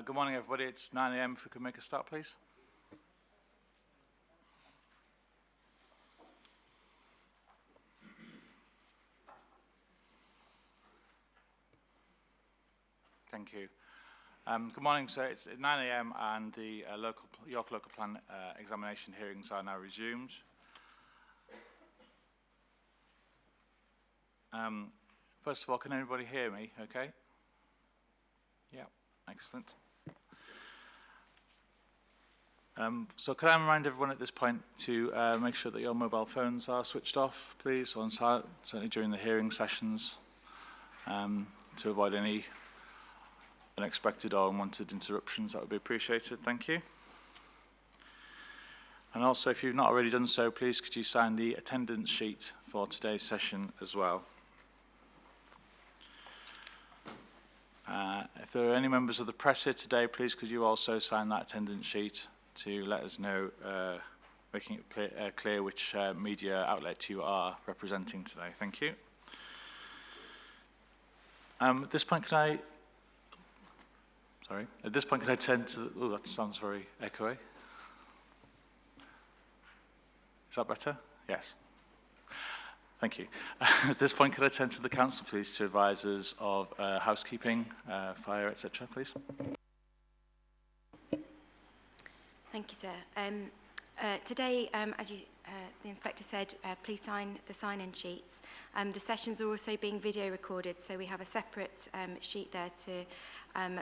Good morning, everybody. It's 9 a.m. If we could make a start, please. Thank you. Good morning. So it's 9 a.m. and the York Local Plan examination hearings are now resumed. First of all, can everybody hear me? Okay. Yeah. Excellent. So could I remind everyone at this point to make sure that your mobile phones are switched off, please, on silent, certainly during the hearing sessions, to avoid any unexpected or unwanted interruptions. That would be appreciated. Thank you. And also, if you've not already done so, please could you sign the attendance sheet for today's session as well. If there are any members of the press here today, please could you also sign that attendance sheet to let us know, making it clear which media outlet you are representing today. Thank you. At this point, can I turn to oh, that sounds very echoey. Is that better? Yes. Thank you. At this point, could I turn to the council, please, to advise us of housekeeping, fire, etc., please? Thank you, sir. Today, as the inspector said, please sign the sign-in sheets. The sessions are also being video recorded, so we have a separate sheet there to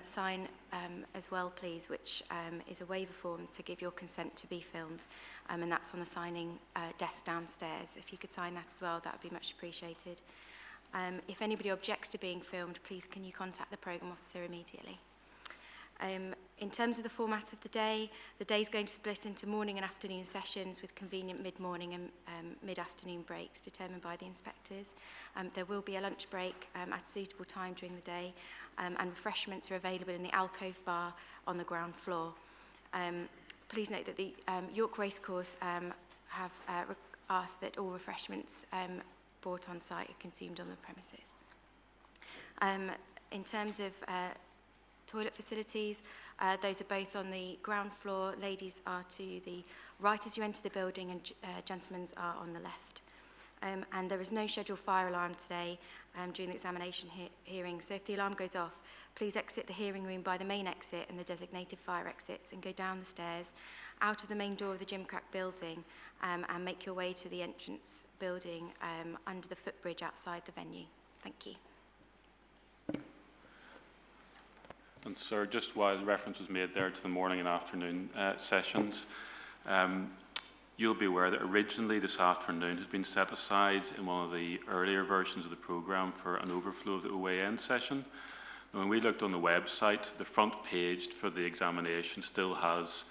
sign as well, please, which is a waiver form to give your consent to be filmed, and that's on the signing desk downstairs. If you could sign that as well, that would be much appreciated. If anybody objects to being filmed, please can you contact the programme officer immediately. In terms of the format of the day is going to split into morning and afternoon sessions with convenient mid-morning and mid-afternoon breaks determined by the inspectors. There will be a lunch break at a suitable time during the day, and refreshments are available in the alcove bar on the ground floor. Please note that the York Racecourse have asked that all refreshments bought on site are consumed on the premises. In terms of toilet facilities, those are both on the ground floor. Ladies are to the right as you enter the building, and gentlemen's are on the left. And there is no scheduled fire alarm today during the examination hearing, so if the alarm goes off, please exit the hearing room by the main exit and the designated fire exits and go down the stairs, out of the main door of the Gimcrack building, and make your way to the entrance building under the footbridge outside the venue. Thank you. And sir, just while reference was made there to the morning and afternoon sessions, you'll be aware that originally this afternoon has been set aside in one of the earlier versions of the programme for an overflow of the OAN session. Now, when we looked on the website, the front page for the examination still has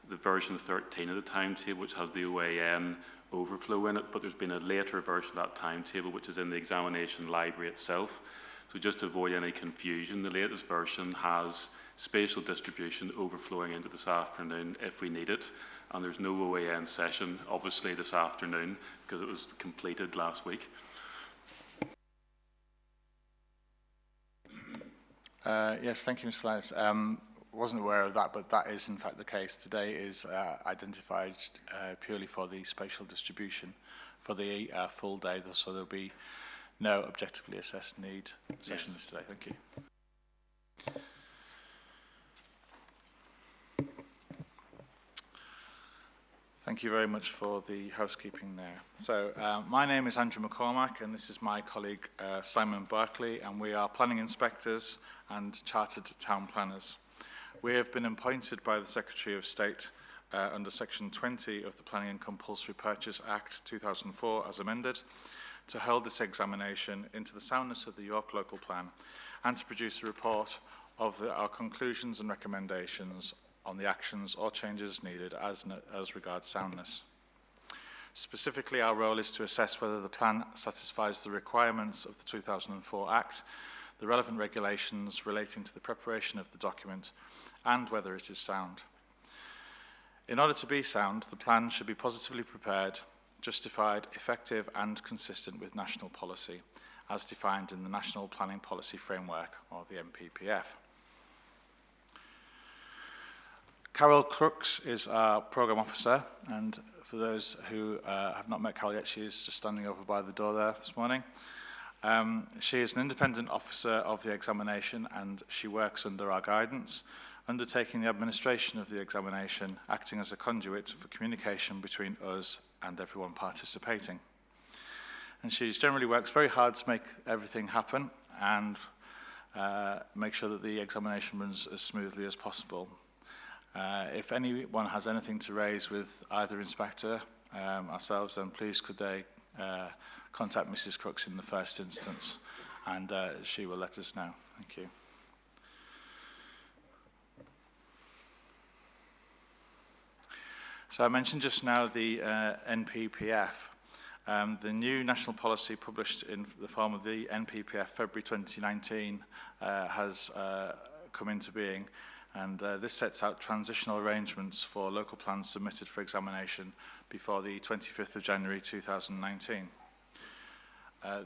the version 13 of the timetable, which has the OAN overflow in it, but there's been a later version of that timetable, which is in the examination library itself. So just to avoid any confusion, the latest version has spatial distribution overflowing into this afternoon if we need it. And there's no OAN session, obviously, this afternoon because it was completed last week. Yes, thank you, Mr. Lyons. Wasn't aware of that, but that is in fact the case. Today is identified purely for the spatial distribution for the full day, so there'll be no objectively assessed need sessions today. Thank you. Thank you very much for the housekeeping there. So my name is Andrew McCormack, and this is my colleague Simon Barkley, and we are planning inspectors and chartered town planners. We have been appointed by the Secretary of State under Section 20 of the Planning and Compulsory Purchase Act 2004 as amended to hold this examination into the soundness of the York Local Plan and to produce a report of our conclusions and recommendations on the actions or changes needed as regards soundness. Specifically, our role is to assess whether the plan satisfies the requirements of the 2004 Act, the relevant regulations relating to the preparation of the document, and whether it is sound. In order to be sound, the plan should be positively prepared, justified, effective and consistent with national policy, as defined in the National Planning Policy Framework, or the NPPF. Carol Crooks is our Programme Officer, and for those who have not met Carol yet, she is just standing over by the door there this morning. She is an independent officer of the examination, and she works under our guidance, undertaking the administration of the examination, acting as a conduit for communication between us and everyone participating. And she generally works very hard to make everything happen and make sure that the examination runs as smoothly as possible. If anyone has anything to raise with either inspector, ourselves, then please could they contact Mrs. Crooks in the first instance, and she will let us know. Thank you. So I mentioned just now the NPPF. The new national policy published in the form of the NPPF February 2019 has come into being, and this sets out transitional arrangements for local plans submitted for examination before the 25th of January 2019.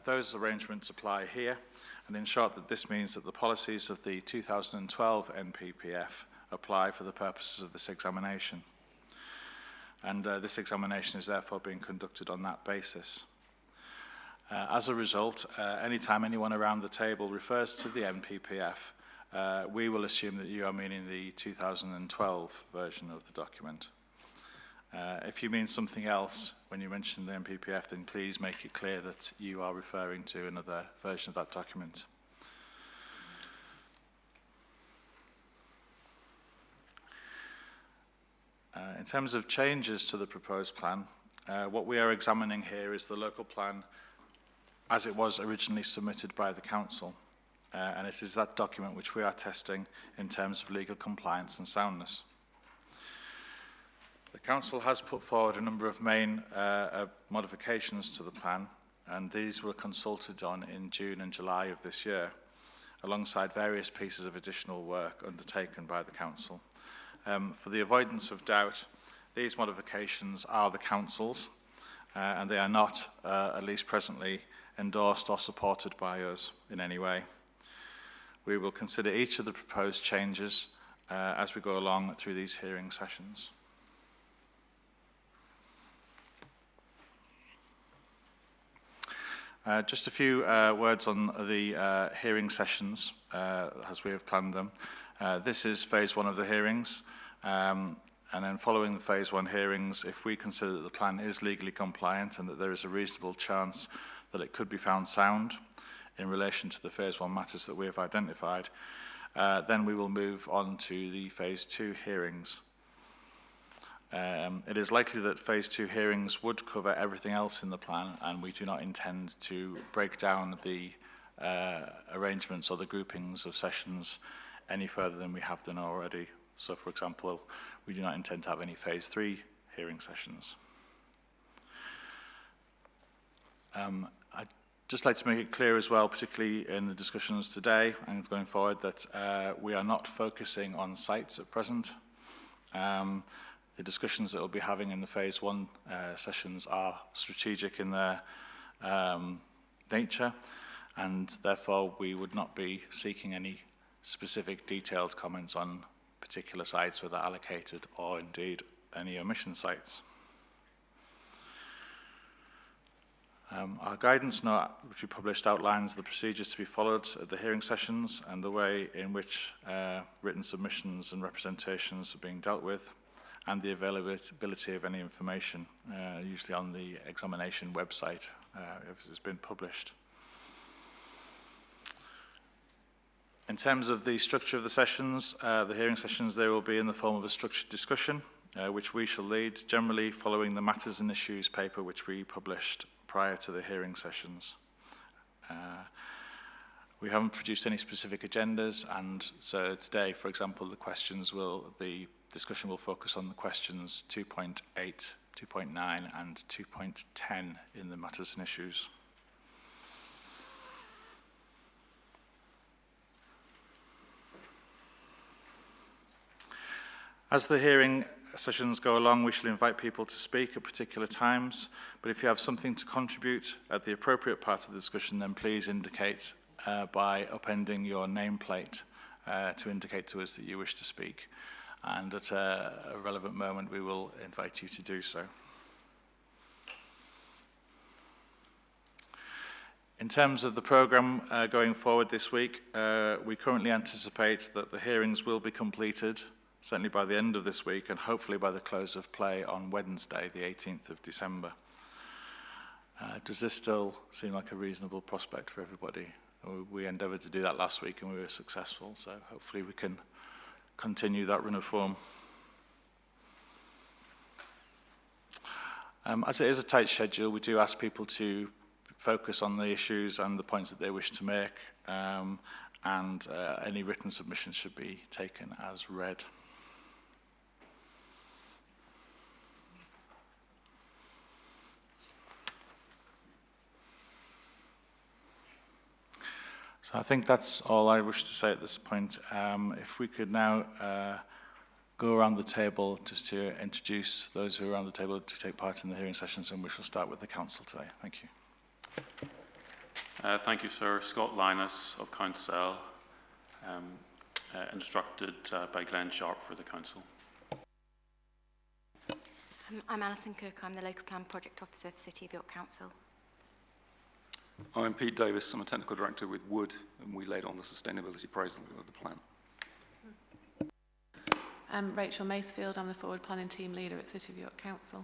Those arrangements apply here, and in short that this means that the policies of the 2012 NPPF apply for the purposes of this examination. And this examination is therefore being conducted on that basis. As a result, anytime anyone around the table refers to the NPPF, we will assume that you are meaning the 2012 version of the document. If you mean something else when you mention the NPPF, then please make it clear that you are referring to another version of that document. In terms of changes to the proposed plan, what we are examining here is the local plan as it was originally submitted by the Council. And it is that document which we are testing in terms of legal compliance and soundness. The Council has put forward a number of main modifications to the plan, and these were consulted on in June and July of this year, alongside various pieces of additional work undertaken by the Council. For the avoidance of doubt, these modifications are the Council's, and they are not, at least presently, endorsed or supported by us in any way. We will consider each of the proposed changes as we go along through these hearing sessions. Just a few words on the hearing sessions as we have planned them. This is phase one of the hearings, and then following the phase one hearings, if we consider that the plan is legally compliant and that there is a reasonable chance that it could be found sound in relation to the phase one matters that we have identified, then we will move on to the phase two hearings. It is likely that phase two hearings would cover everything else in the plan, and we do not intend to break down the arrangements or the groupings of sessions any further than we have done already. So, for example, we do not intend to have any phase three hearing sessions. I'd just like to make it clear as well, particularly in the discussions today and going forward, that we are not focusing on sites at present. The discussions that we'll be having in the phase one sessions are strategic in their nature, and therefore we would not be seeking any specific detailed comments on particular sites, whether allocated or indeed any omission sites. Our guidance note, which we published, outlines the procedures to be followed at the hearing sessions and the way in which written submissions and representations are being dealt with, and the availability of any information, usually on the examination website, if it's been published. In terms of the structure of the sessions, the hearing sessions, they will be in the form of a structured discussion, which we shall lead, generally following the Matters and Issues paper which we published prior to the hearing sessions. We haven't produced any specific agendas, and so today, for example, the discussion will focus on the questions 2.8, 2.9 and 2.10 in the Matters and Issues. As the hearing sessions go along, we shall invite people to speak at particular times, but if you have something to contribute at the appropriate part of the discussion, then please indicate by appending your nameplate to indicate to us that you wish to speak. and at a relevant moment we will invite you to do so. In terms of the programme going forward this week, we currently anticipate that the hearings will be completed, certainly by the end of this week, and hopefully by the close of play on Wednesday, the 18th of December. Does this still seem like a reasonable prospect for everybody? We endeavoured to do that last week and we were successful, so hopefully we can continue that run of form. As it is a tight schedule, we do ask people to focus on the issues and the points that they wish to make, and any written submissions should be taken as read. So I think that's all I wish to say at this point. If we could now go around the table just to introduce those who are around the table to take part in the hearing sessions, and we shall start with the Council today. Thank you. Thank you, sir. Scott Linus of Council, instructed by Glenn Sharp for the Council. I'm Alison Cook. I'm the Local Plan Project Officer for City of York Council. I'm Pete Davis. I'm a Technical Director with Wood, and we laid on the sustainability appraisal of the plan. I'm Rachel Macefield. I'm the Forward Planning Team Leader at City of York Council.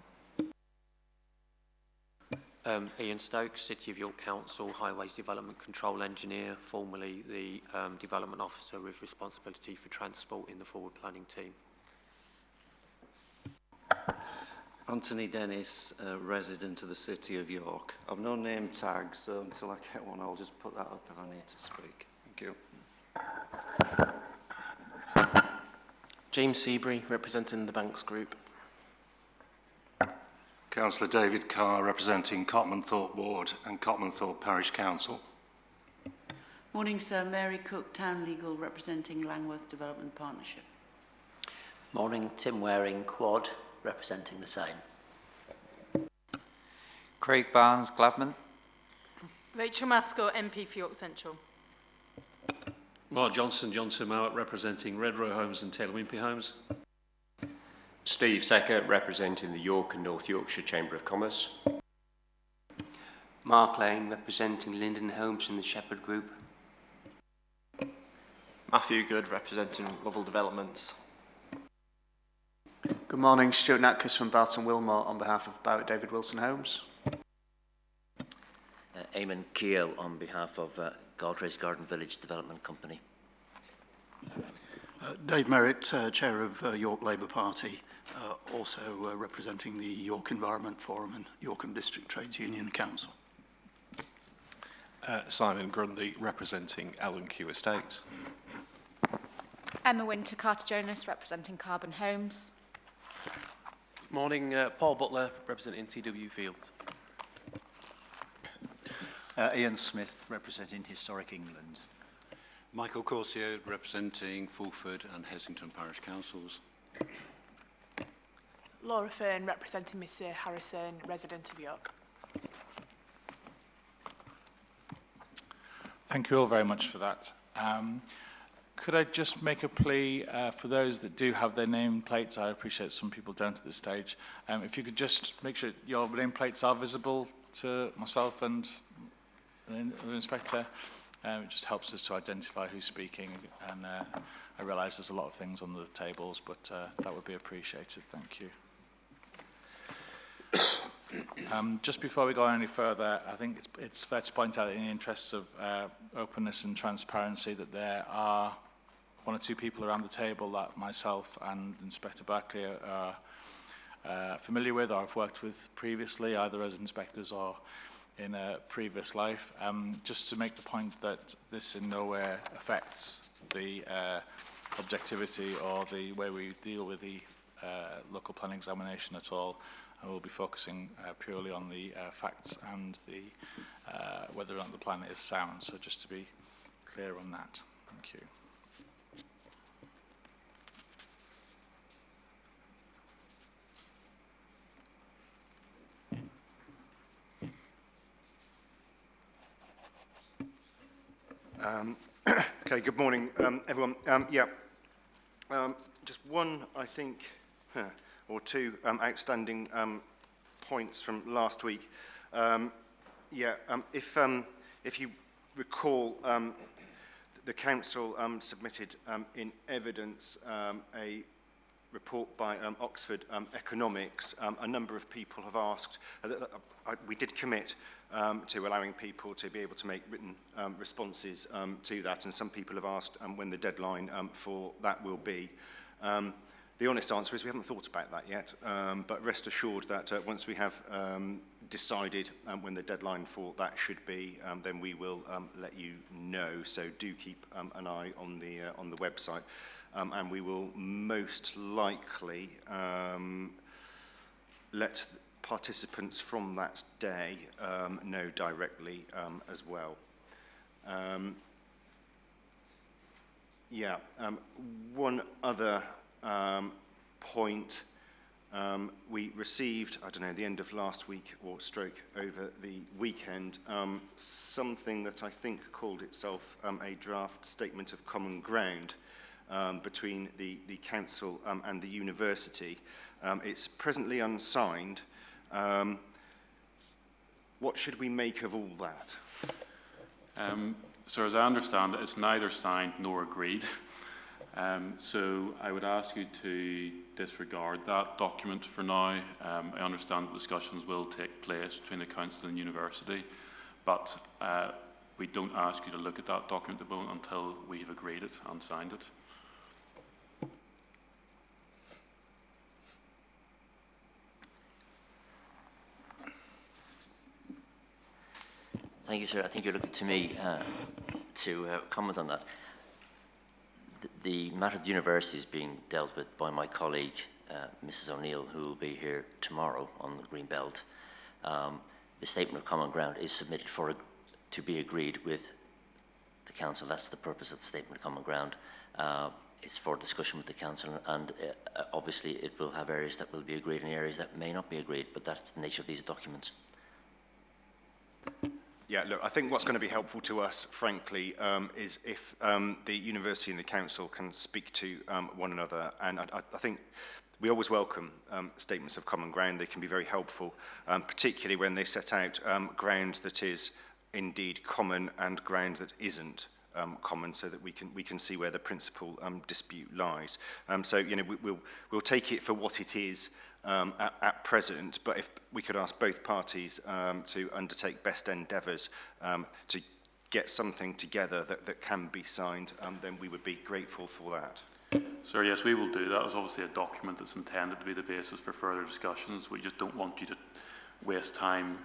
Ian Stokes, City of York Council, Highways Development Control Engineer, formerly the Development Officer with responsibility for transport in the Forward Planning Team. Anthony Dennis, resident of the City of York. I've no name tag, so until I get one, I'll just put that up if I need to speak. Thank you. James Seabury, representing the Banks Group. Councillor David Carr, representing Cotmanthorpe Ward and Cotmanthorpe Parish Council. Morning, sir. Mary Cook, Town Legal, representing Langworth Development Partnership. Morning, Tim Waring, Quad, representing the same. Craig Barnes, Gladman. Rachel Mascot, MP for York Central. Mark Johnson, Johnson Mowat, representing Redrow Homes and Taylor Wimpey Homes. Steve Secker, representing the York and North Yorkshire Chamber of Commerce. Mark Lane, representing Linden Homes and the Shepherd Group. Matthew Good, representing Lovell Developments. Good morning, Stuart Natkus from Barton Wilmot on behalf of Barrett David Wilson Homes. Eamon Keogh on behalf of Godrey's Garden Village Development Company. Dave Merritt, Chair of York Labour Party, also representing the York Environment Forum and Yorkham District Trades Union Council. Simon Grundy, representing L&Q Estates. Emma Winter, Carter Jonas, representing Carbon Homes. Morning, Paul Butler, representing TW Fields. Ian Smith, representing Historic England. Michael Corsier, representing Fulford and Hessington Parish Councils. Laura Fern, representing Mr Harrison, resident of York. Thank you all very much for that. Could I just make a plea for those that do have their name plates? I appreciate some people don't at this stage. If you could just make sure your name plates are visible to myself and the inspector. It just helps us to identify who's speaking, and I realise there's a lot of things on the tables, but that would be appreciated. Thank you. Just before we go any further, I think it's fair to point out in the interests of openness and transparency that there are one or two people around the table that myself and Inspector Barclay are familiar with or have worked with previously, either as inspectors or in a previous life, just to make the point that this in no way affects the objectivity or the way we deal with the local planning examination at all. And we'll be focusing purely on the facts and the whether or not the plan is sound. So just to be clear on that. Thank you. Okay, good morning, everyone. Just one, I think, or two outstanding points from last week. If you recall, the Council submitted in evidence a report by Oxford Economics. A number of people have asked, we did commit to allowing people to be able to make written responses to that, and some people have asked when the deadline for that will be. The honest answer is we haven't thought about that yet, but rest assured that once we have decided when the deadline for that should be, then we will let you know. So do keep an eye on the website, and we will most likely let participants from that day know directly as well. One other point, we received, I don't know, the end of last week or stroke over the weekend, something that I think called itself a draft statement of common ground between the council and the university. It's presently unsigned. What should we make of all that? So as I understand it, it's neither signed nor agreed. So I would ask you to disregard that document for now. I understand that discussions will take place between the council and the university, but we don't ask you to look at that document at the moment until we've agreed it and signed it. Thank you, sir. I think you're looking to me to comment on that. The matter of the university is being dealt with by my colleague, Mrs. O'Neill, who will be here tomorrow on the Green Belt. The statement of common ground is submitted to be agreed with the council. That's the purpose of the statement of common ground. It's for discussion with the council, and obviously it will have areas that will be agreed and areas that may not be agreed, but that's the nature of these documents. Yeah, look, I think what's going to be helpful to us, frankly, is if the university and the council can speak to one another. And I think we always welcome statements of common ground. They can be very helpful, particularly when they set out ground that is indeed common and ground that isn't common, so that we can see where the principal dispute lies. So, you know, we'll take it for what it is. At present, but if we could ask both parties to undertake best endeavours to get something together that can be signed, then we would be grateful for that. Sir, yes, we will do that. It's obviously a document that's intended to be the basis for further discussions. We just don't want you to waste time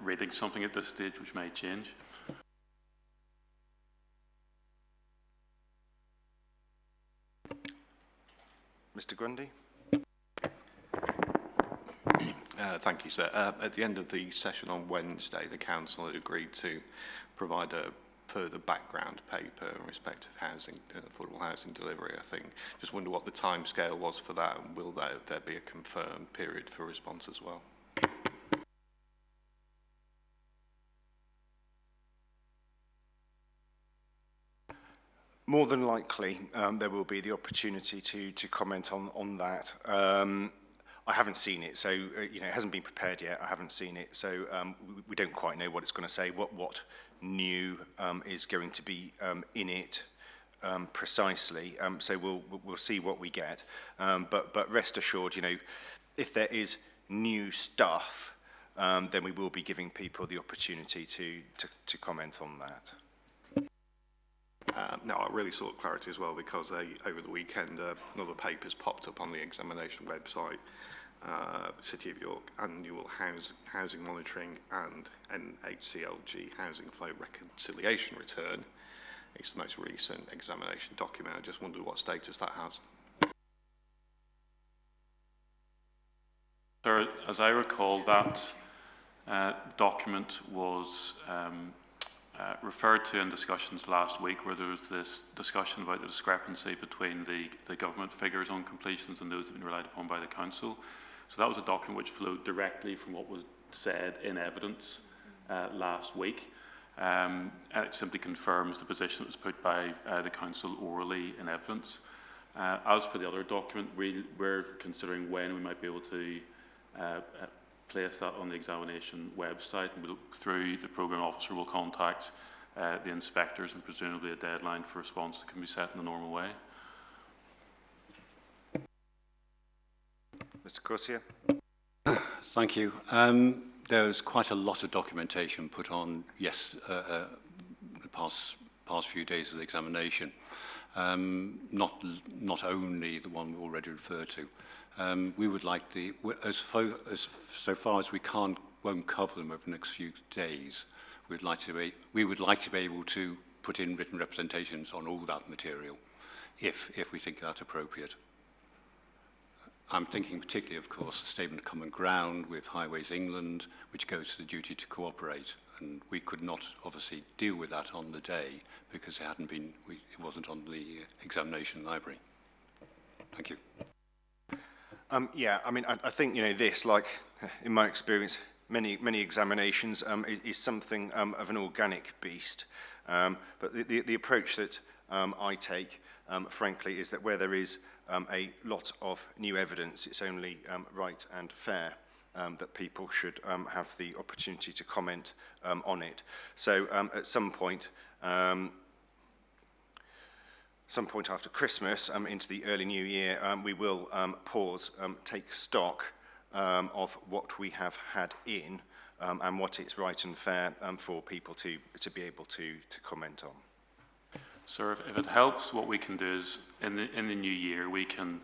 reading something at this stage which may change. Mr. Grundy? Thank you, sir. At the end of the session on Wednesday, the council had agreed to provide a further background paper in respect of housing, affordable housing delivery, I think. Just wonder what the timescale was for that, and will there be a confirmed period for response as well? More than likely, there will be the opportunity to comment on that. I haven't seen it, so you know, it hasn't been prepared yet. I haven't seen it, so we don't quite know what it's going to say. What new is going to be in it precisely? So we'll see what we get. But rest assured, you know, if there is new stuff, then we will be giving people the opportunity to comment on that. No, I really sought clarity as well, because over the weekend another paper's popped up on the examination website, City of York Annual Housing Monitoring and NHCLG Housing Flow Reconciliation Return. It's the most recent examination document. I just wondered what status that has. Sir, as I recall, that document was referred to in discussions last week, where there was this discussion about the discrepancy between the government figures on completions and those that have been relied upon by the council. So that was a document which flowed directly from what was said in evidence last week. And it simply confirms the position that was put by the council orally in evidence. As for the other document, we're considering when we might be able to place that on the examination website. And through the programme officer will contact the inspectors, and presumably a deadline for response that can be set in the normal way. Mr. Corsia. Thank you. There's quite a lot of documentation put on, the past few days of the examination. Not only the one we already referred to. We would like so far as we won't cover them over the next few days. We would like to be able to put in written representations on all that material, if we think that's appropriate. I'm thinking particularly, of course, a statement of common ground with Highways England, which goes to the duty to cooperate. And we could not obviously deal with that on the day because it wasn't on the examination library. Thank you. Yeah, I mean, I think, this, like in my experience, many examinations is something of an organic beast. But the approach that I take, frankly, is that where there is a lot of new evidence, it's only right and fair that people should have the opportunity to comment on it. So at some point after Christmas, into the early new year, we will pause, take stock of what we have had in and what is right and fair for people to be able to comment on. Sir, if it helps, what we can do is, in the new year, we can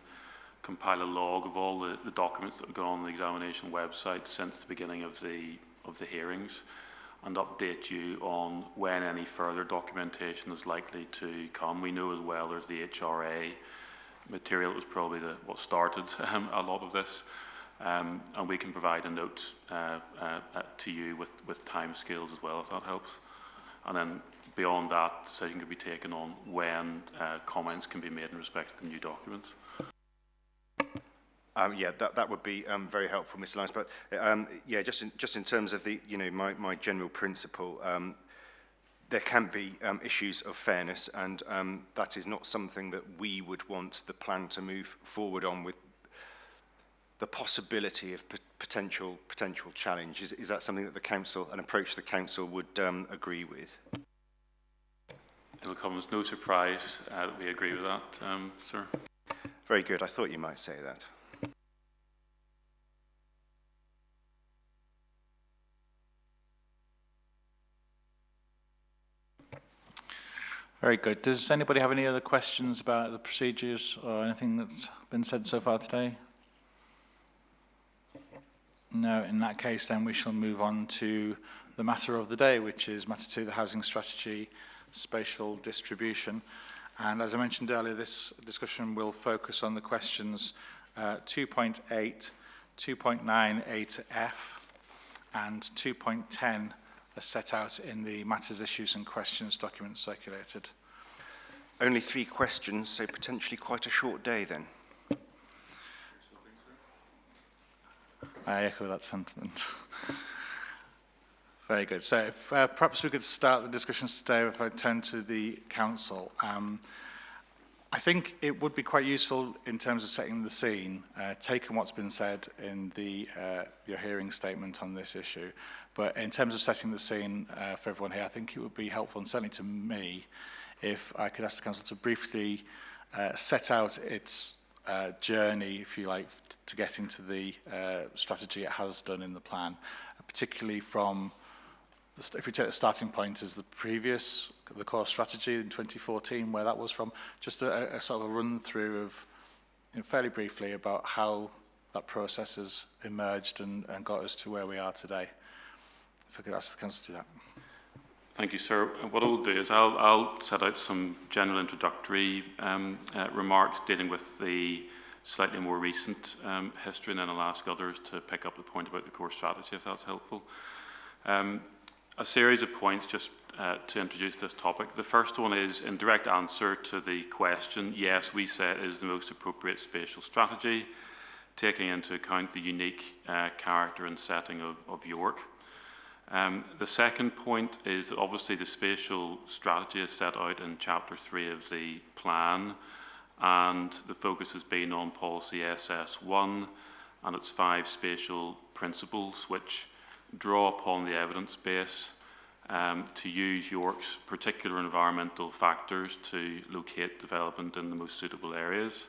compile a log of all the documents that have gone on the examination website since the beginning of the hearings, and update you on when any further documentation is likely to come. We know as well there's the HRA material that was probably what started a lot of this, and we can provide a note to you with timescales as well, if that helps. And then beyond that, decision can be taken on when comments can be made in respect to the new documents. Yeah, that would be very helpful, Mr. Lyons. But yeah, just in terms of the my general principle, there can be issues of fairness, and that is not something that we would want the plan to move forward on, with the possibility of potential challenge. Is that something that the council, an approach the council would agree with? It'll come as no surprise that we agree with that, sir. Very good. I thought you might say that. Very good. Does anybody have any other questions about the procedures or anything that's been said so far today? No, in that case then we shall move on to the matter of the day, which is matter 2, the housing strategy, spatial distribution. And as I mentioned earlier, this discussion will focus on the questions 2.8, 2.9a-f and 2.10 as set out in the matters, issues and questions document circulated. Only 3 questions, so potentially quite a short day then. I echo that sentiment. Very good. So if, perhaps we could start the discussions today if I turn to the council. I think it would be quite useful in terms of setting the scene, taking what's been said in the your hearing statement on this issue, but in terms of setting the scene for everyone here, I think it would be helpful, and certainly to me, if I could ask the council to briefly set out its journey, if you like, to get into the strategy it has done in the plan, particularly from, if we take the starting point as the core strategy in 2014, where that was from, just a sort of a run through of, fairly briefly, about how that process has emerged and got us to where we are today. If I could ask the council to do that. Thank you, sir. What I'll do is I'll set out some general introductory remarks dealing with the slightly more recent history, and then I'll ask others to pick up the point about the core strategy, if that's helpful. A series of points just to introduce this topic. The first one is in direct answer to the question, yes, we say it is the most appropriate spatial strategy, taking into account the unique character and setting of York. The second point is that obviously the spatial strategy is set out in Chapter 3 of the plan, and the focus has been on policy SS1 and its 5 spatial principles, which draw upon the evidence base to use York's particular environmental factors to locate development in the most suitable areas.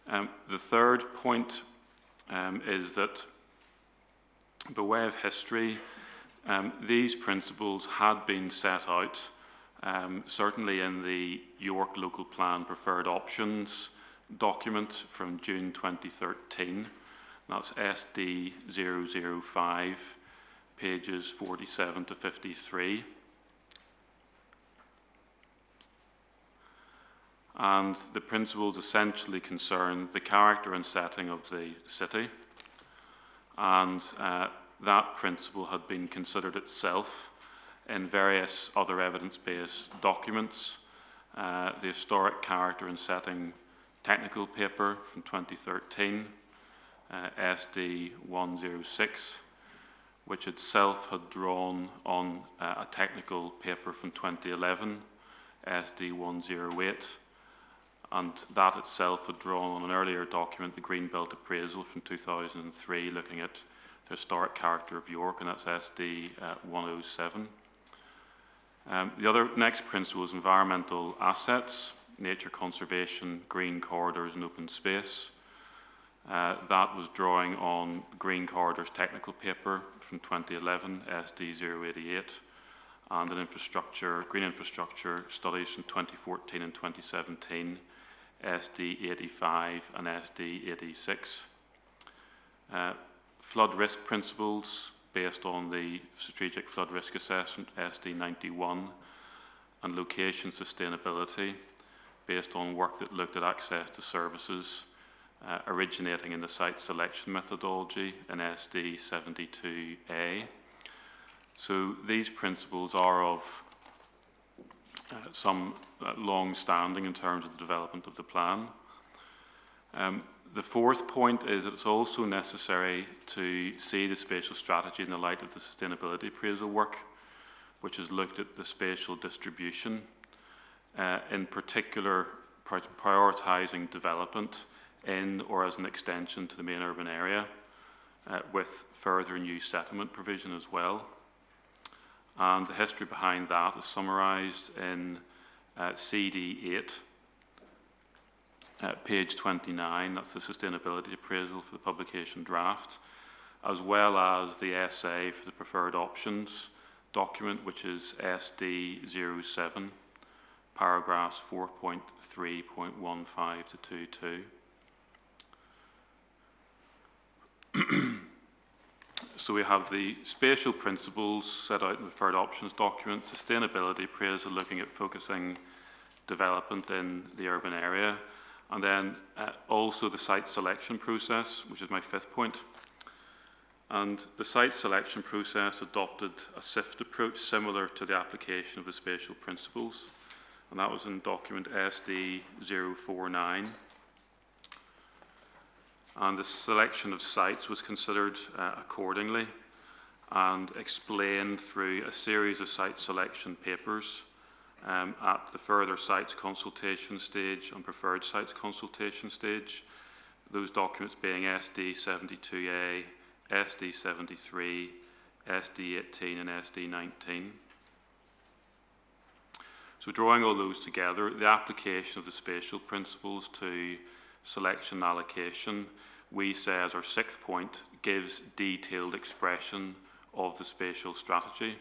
The third point is that, by way of history, these principles had been set out certainly in the York Local Plan Preferred Options document from June 2013. That's SD 005, pages 47 to 53. And the principles essentially concern the character and setting of the city. And that principle had been considered itself in various other evidence-based documents. The Historic Character and Setting Technical Paper from 2013, SD 106, which itself had drawn on a technical paper from 2011, SD 108, and that itself had drawn on an earlier document, the Greenbelt Appraisal from 2003, looking at the historic character of York, and that's SD 107. The other next principle is environmental assets, nature conservation, green corridors and open space. That was drawing on Green Corridors technical paper from 2011, SD 088, and an green infrastructure studies from 2014 and 2017, SD 85 and SD 86. Flood risk principles based on the Strategic Flood Risk Assessment, SD 91, and location sustainability based on work that looked at access to services originating in the site selection methodology in SD 72A. So these principles are of some long standing in terms of the development of the plan. The fourth point is that it's also necessary to see the spatial strategy in the light of the sustainability appraisal work, which has looked at the spatial distribution, in particular prioritising development in or as an extension to the main urban area, with further new settlement provision as well. And the history behind that is summarised in CD 8, page 29, that's the sustainability appraisal for the publication draft, as well as the essay for the preferred options document, which is SD 07, paragraphs 4.3.15 to 22. So we have the spatial principles set out in the preferred options document, sustainability appraisal looking at focusing development in the urban area, and then also the site selection process, which is my fifth point. And the site selection process adopted a SIFT approach similar to the application of the spatial principles, and that was in document SD 049. And the selection of sites was considered accordingly and explained through a series of site selection papers at the further sites consultation stage and preferred sites consultation stage, those documents being SD 72A, SD 73, SD 18 and SD 19. So drawing all those together, the application of the spatial principles to selection and allocation, we say as our sixth point, gives detailed expression of the spatial strategy.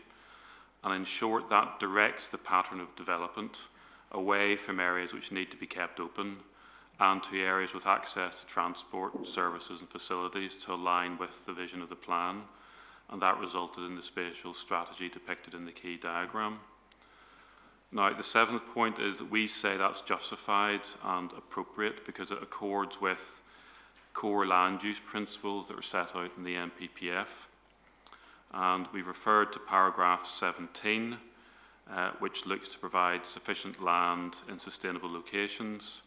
And in short, that directs the pattern of development away from areas which need to be kept open and to areas with access to transport, services and facilities to align with the vision of the plan. And that resulted in the spatial strategy depicted in the key diagram. Now, the seventh point is that we say that's justified and appropriate because it accords with core land use principles that are set out in the NPPF. And we've referred to paragraph 17, which looks to provide sufficient land in sustainable locations,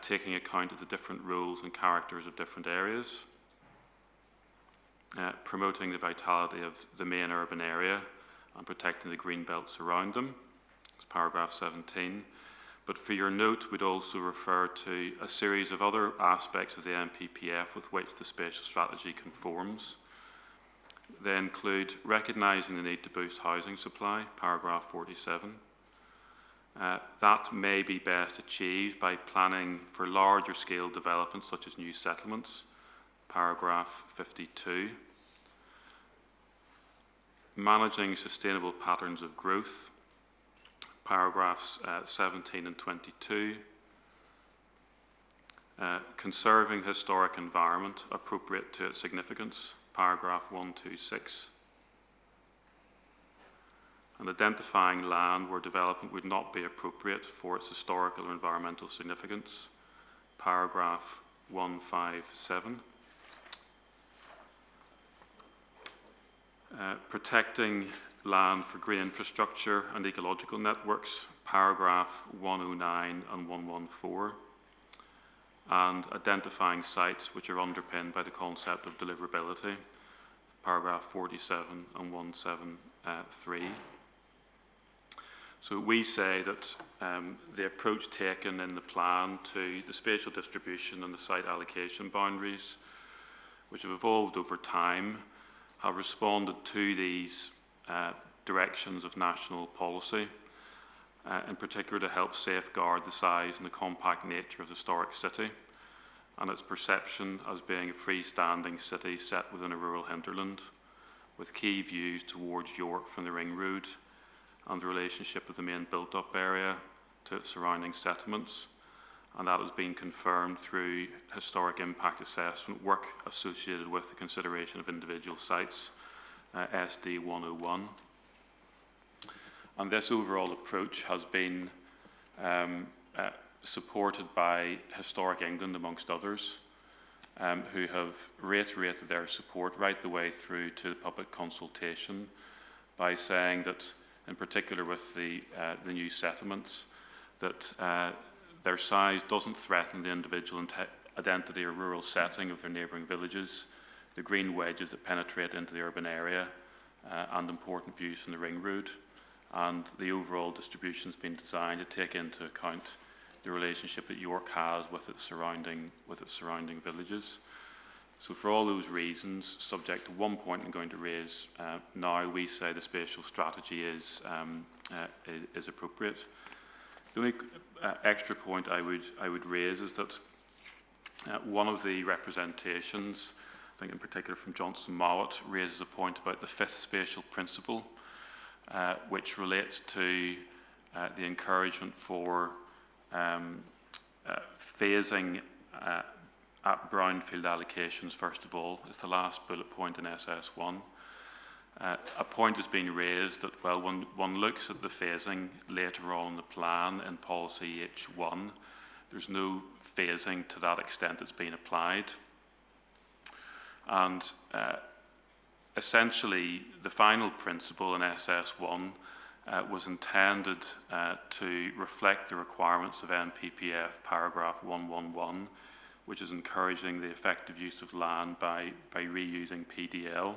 taking account of the different rules and characters of different areas, promoting the vitality of the main urban area and protecting the green belts around them. It's paragraph 17. But for your note, we'd also refer to a series of other aspects of the NPPF with which the spatial strategy conforms. They include recognising the need to boost housing supply, paragraph 47. That may be best achieved by planning for larger scale developments such as new settlements, paragraph 52. Managing sustainable patterns of growth, paragraphs 17 and 22. Conserving historic environment appropriate to its significance, paragraph 126. And identifying land where development would not be appropriate for its historical or environmental significance, paragraph 157. Protecting land for green infrastructure and ecological networks, paragraph 109 and 114. And identifying sites which are underpinned by the concept of deliverability, paragraph 47 and 173. So we say that the approach taken in the plan to the spatial distribution and the site allocation boundaries, which have evolved over time, have responded to these directions of national policy, in particular to help safeguard the size and the compact nature of the historic city and its perception as being a freestanding city set within a rural hinterland, with key views towards York from the Ring Road and the relationship of the main built-up area to its surrounding settlements. And that has been confirmed through historic impact assessment work associated with the consideration of individual sites, SD 101. And this overall approach has been supported by Historic England, amongst others, who have reiterated their support right the way through to the public consultation by saying that, in particular with the new settlements, that their size doesn't threaten the individual identity or rural setting of their neighbouring villages, the green wedges that penetrate into the urban area, and important views from the Ring Road. And the overall distribution has been designed to take into account the relationship that York has with its surrounding villages. So for all those reasons, subject to one point I'm going to raise now, we say the spatial strategy is appropriate. The only extra point I would raise is that one of the representations, I think in particular from Johnson Mowat, raises a point about the fifth spatial principle, which relates to the encouragement for phasing at brownfield allocations, first of all. It's the last bullet point in SS1. A point has been raised that, well, when one looks at the phasing later on in the plan in policy H1, there's no phasing to that extent that's been applied. And essentially, the final principle in SS1 was intended to reflect the requirements of NPPF paragraph 111, which is encouraging the effective use of land by reusing PDL.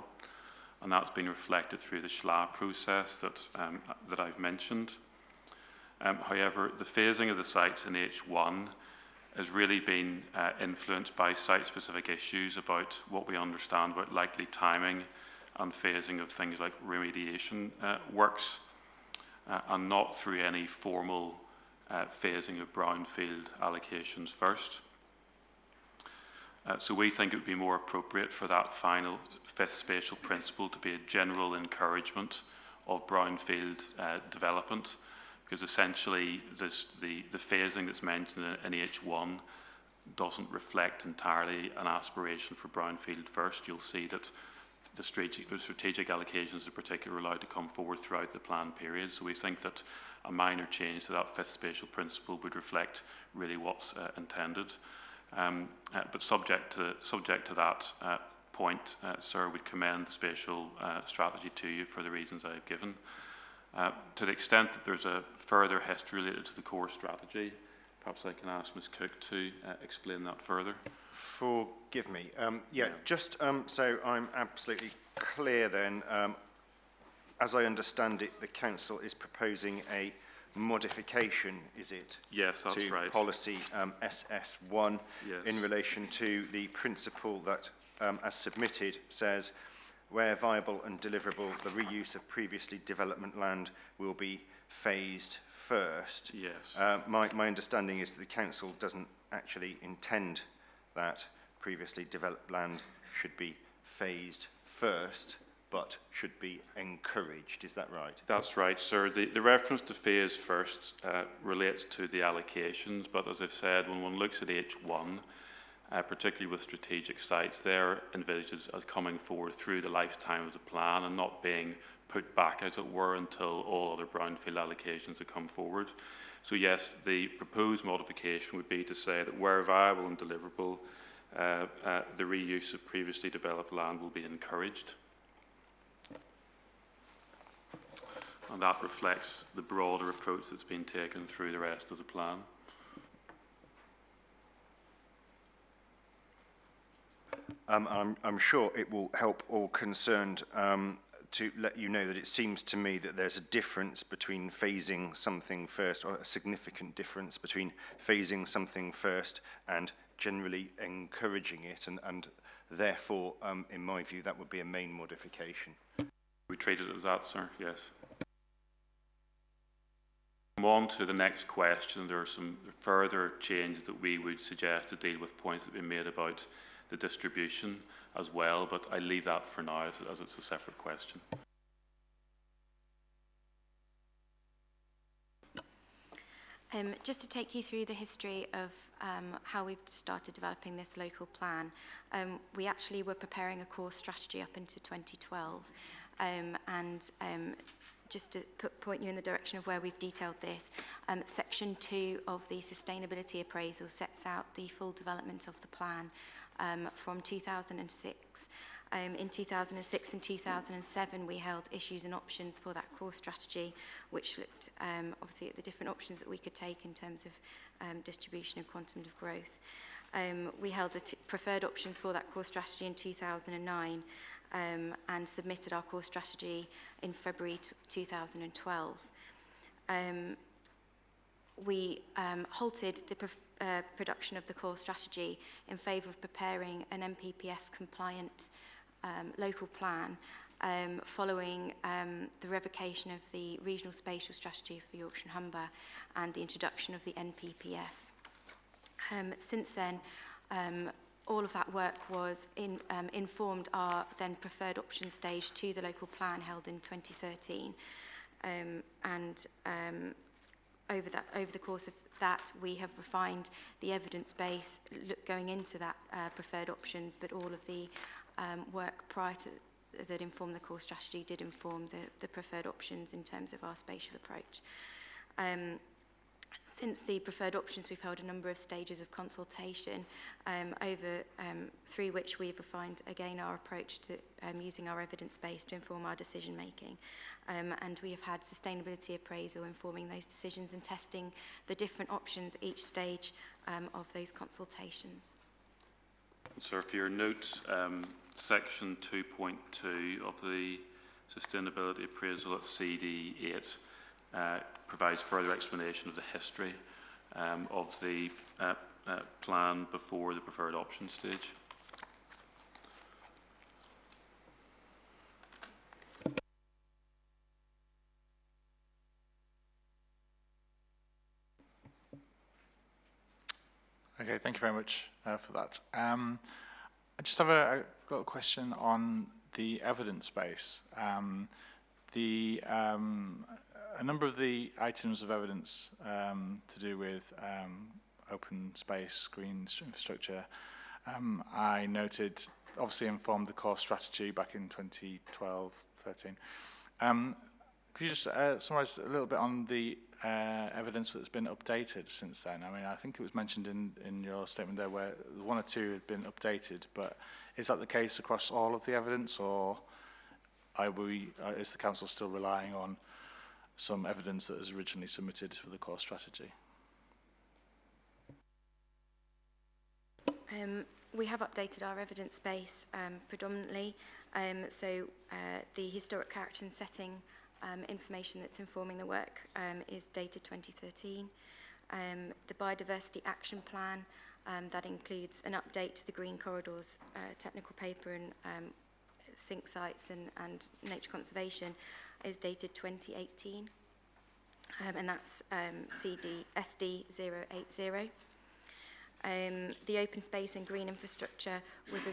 And that's been reflected through the SHLA process that I've mentioned. However, the phasing of the sites in H1 has really been influenced by site-specific issues about what we understand about likely timing and phasing of things like remediation works, and not through any formal phasing of brownfield allocations first. So we think it would be more appropriate for that final fifth spatial principle to be a general encouragement of brownfield development, because essentially the phasing that's mentioned in H1 doesn't reflect entirely an aspiration for brownfield first. You'll see that the strategic allocations in particular are allowed to come forward throughout the plan period. So we think that a minor change to that fifth spatial principle would reflect really what's intended. But subject to that point, sir, we'd commend the spatial strategy to you for the reasons I've given. To the extent that there's a further history related to the core strategy, perhaps I can ask Ms Cook to explain that further. Forgive me. Just so I'm absolutely clear then, as I understand it, the Council is proposing a modification, is it? Yes, that's to right. Policy SS1 Yes. in relation to the principle that, as submitted, says, where viable and deliverable, the reuse of previously development land will be phased first. Yes. My understanding is that the council doesn't actually intend that previously developed land should be phased first, but should be encouraged. Is that right? That's right, sir. The reference to phase first relates to the allocations, but as I've said, when one looks at H1, particularly with strategic sites, they're envisaged as coming forward through the lifetime of the plan and not being put back, as it were, until all other brownfield allocations have come forward. So yes, the proposed modification would be to say that where viable and deliverable, the reuse of previously developed land will be encouraged. And that reflects the broader approach that's been taken through the rest of the plan. I'm sure it will help all concerned to let you know that it seems to me that there's a difference between phasing something first, or a significant difference between phasing something first and generally encouraging it, and therefore, in my view, that would be a main modification. We treated it as that, sir, yes. On to the next question. There are some further changes that we would suggest to deal with points that have been made about the distribution as well, but I leave that for now as it's a separate question. Just to take you through the history of how we've started developing this local plan, we actually were preparing a core strategy up into 2012, just to point you in the direction of where we've detailed this, Section 2 of the Sustainability Appraisal sets out the full development of the plan from 2006. In 2006 and 2007, we held issues and options for that core strategy, which looked obviously at the different options that we could take in terms of distribution and quantum of growth. We held preferred options for that core strategy in 2009, and submitted our core strategy in February 2012. We halted the production of the core strategy in favour of preparing an NPPF compliant local plan following the revocation of the regional spatial strategy for Yorkshire and Humber and the introduction of the NPPF. Since then, all of that work was informed our then preferred option stage to the local plan held in 2013. Over the course of that, we have refined the evidence base going into that preferred options, but all of the work prior to that informed the core strategy did inform the preferred options in terms of our spatial approach. Since the preferred options, we've held a number of stages of consultation, through which we've refined again our approach to using our evidence base to inform our decision making. And we have had sustainability appraisal informing those decisions and testing the different options at each stage of those consultations. So for your notes, section 2.2 of the sustainability appraisal at CD8 provides further explanation of the history of the plan before the preferred option stage. Okay, thank you very much for that. I just have got a question on the evidence base. A number of the items of evidence to do with open space, green infrastructure, I noted obviously informed the core strategy back in 2012-13. Could you just summarise a little bit on the evidence that's been updated since then? I mean, I think it was mentioned in your statement there where one or two had been updated, but is that the case across all of the evidence, or is the council still relying on some evidence that was originally submitted for the core strategy? We have updated our evidence base predominantly. The historic character and setting information that's informing the work is dated 2013. The Biodiversity Action Plan, that includes an update to the Green Corridors technical paper and sink sites and nature conservation, is dated 2018. And that's SD 080. The Open Space and Green Infrastructure was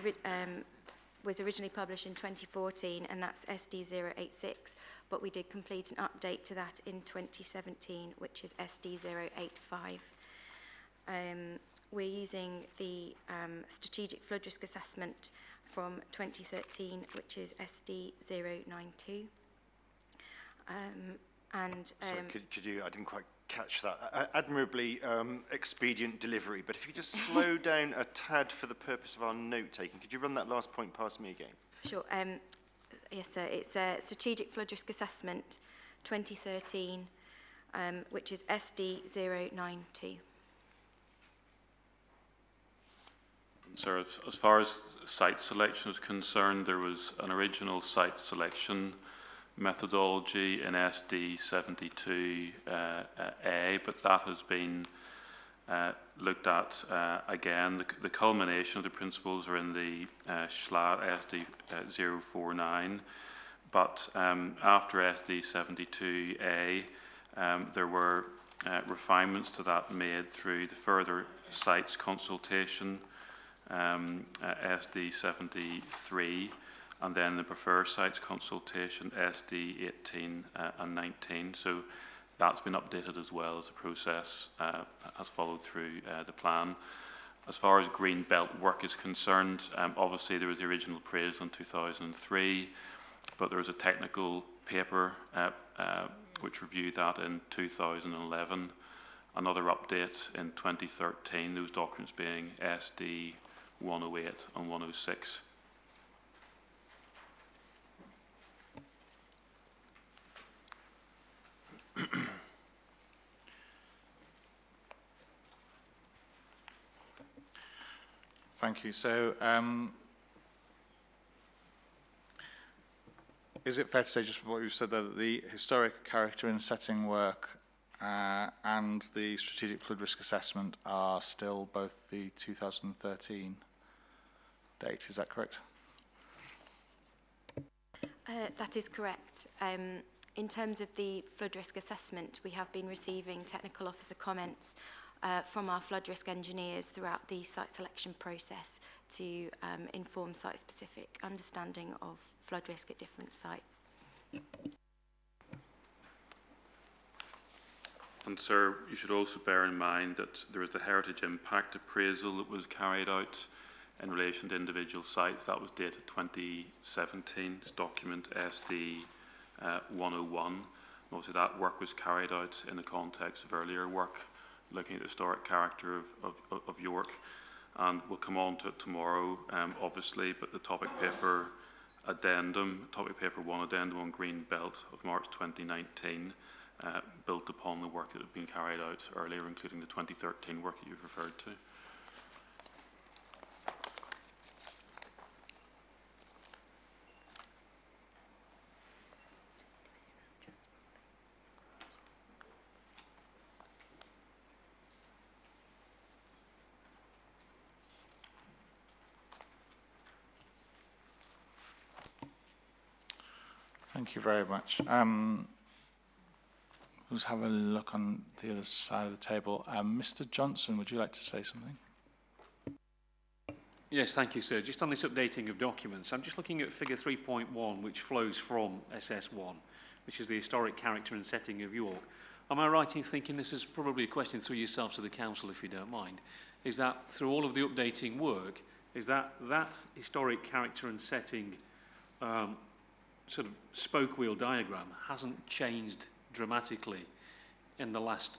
originally published in 2014, and that's SD 086, but we did complete an update to that in 2017, which is SD 085. We're using the Strategic Flood Risk Assessment from 2013, which is SD 092. Sorry, could you, I didn't quite catch that. Admirably expedient delivery, but if you could just slow down a tad for the purpose of our note-taking, could you run that last point past me again? Sure. Yes, sir. It's Strategic Flood Risk Assessment 2013, which is SD 092. Sir, as far as site selection is concerned, there was an original site selection methodology in SD 72A, but that has been looked at again. The culmination of the principles are in the SLA SD 049, but after SD 72A, there were refinements to that made through the further sites consultation, SD 73, and then the preferred sites consultation, SD 18 and 19. So that's been updated as well as the process has followed through the plan. As far as green belt work is concerned, obviously there was the original appraisal in 2003, but there was a technical paper which reviewed that in 2011. Another update in 2013, those documents being SD 108 and 106. Thank you. So, is it fair to say, just what you said there, that the historic character and setting work and the strategic flood risk assessment are still both the 2013 date? Is that correct? That is correct. In terms of the flood risk assessment, we have been receiving technical officer comments from our flood risk engineers throughout the site selection process to inform site-specific understanding of flood risk at different sites. And sir, you should also bear in mind that there was the heritage impact appraisal that was carried out in relation to individual sites. That was dated 2017. It's document SD 101. Obviously that work was carried out in the context of earlier work looking at the historic character of York, and we'll come on to it tomorrow, obviously, but the topic paper addendum, topic paper 1 addendum on Green Belt of March 2019, built upon the work that had been carried out earlier, including the 2013 work that you've referred to. Thank you very much. Let's have a look on the other side of the table. Mr. Johnson, would you like to say something? Yes, thank you, sir. Just on this updating of documents, I'm just looking at figure 3.1, which flows from SS1, which is the historic character and setting of York. Am I right in thinking, this is probably a question through yourself to the council, if you don't mind, is that through all of the updating work, is that historic character and setting sort of spoke wheel diagram hasn't changed dramatically in the last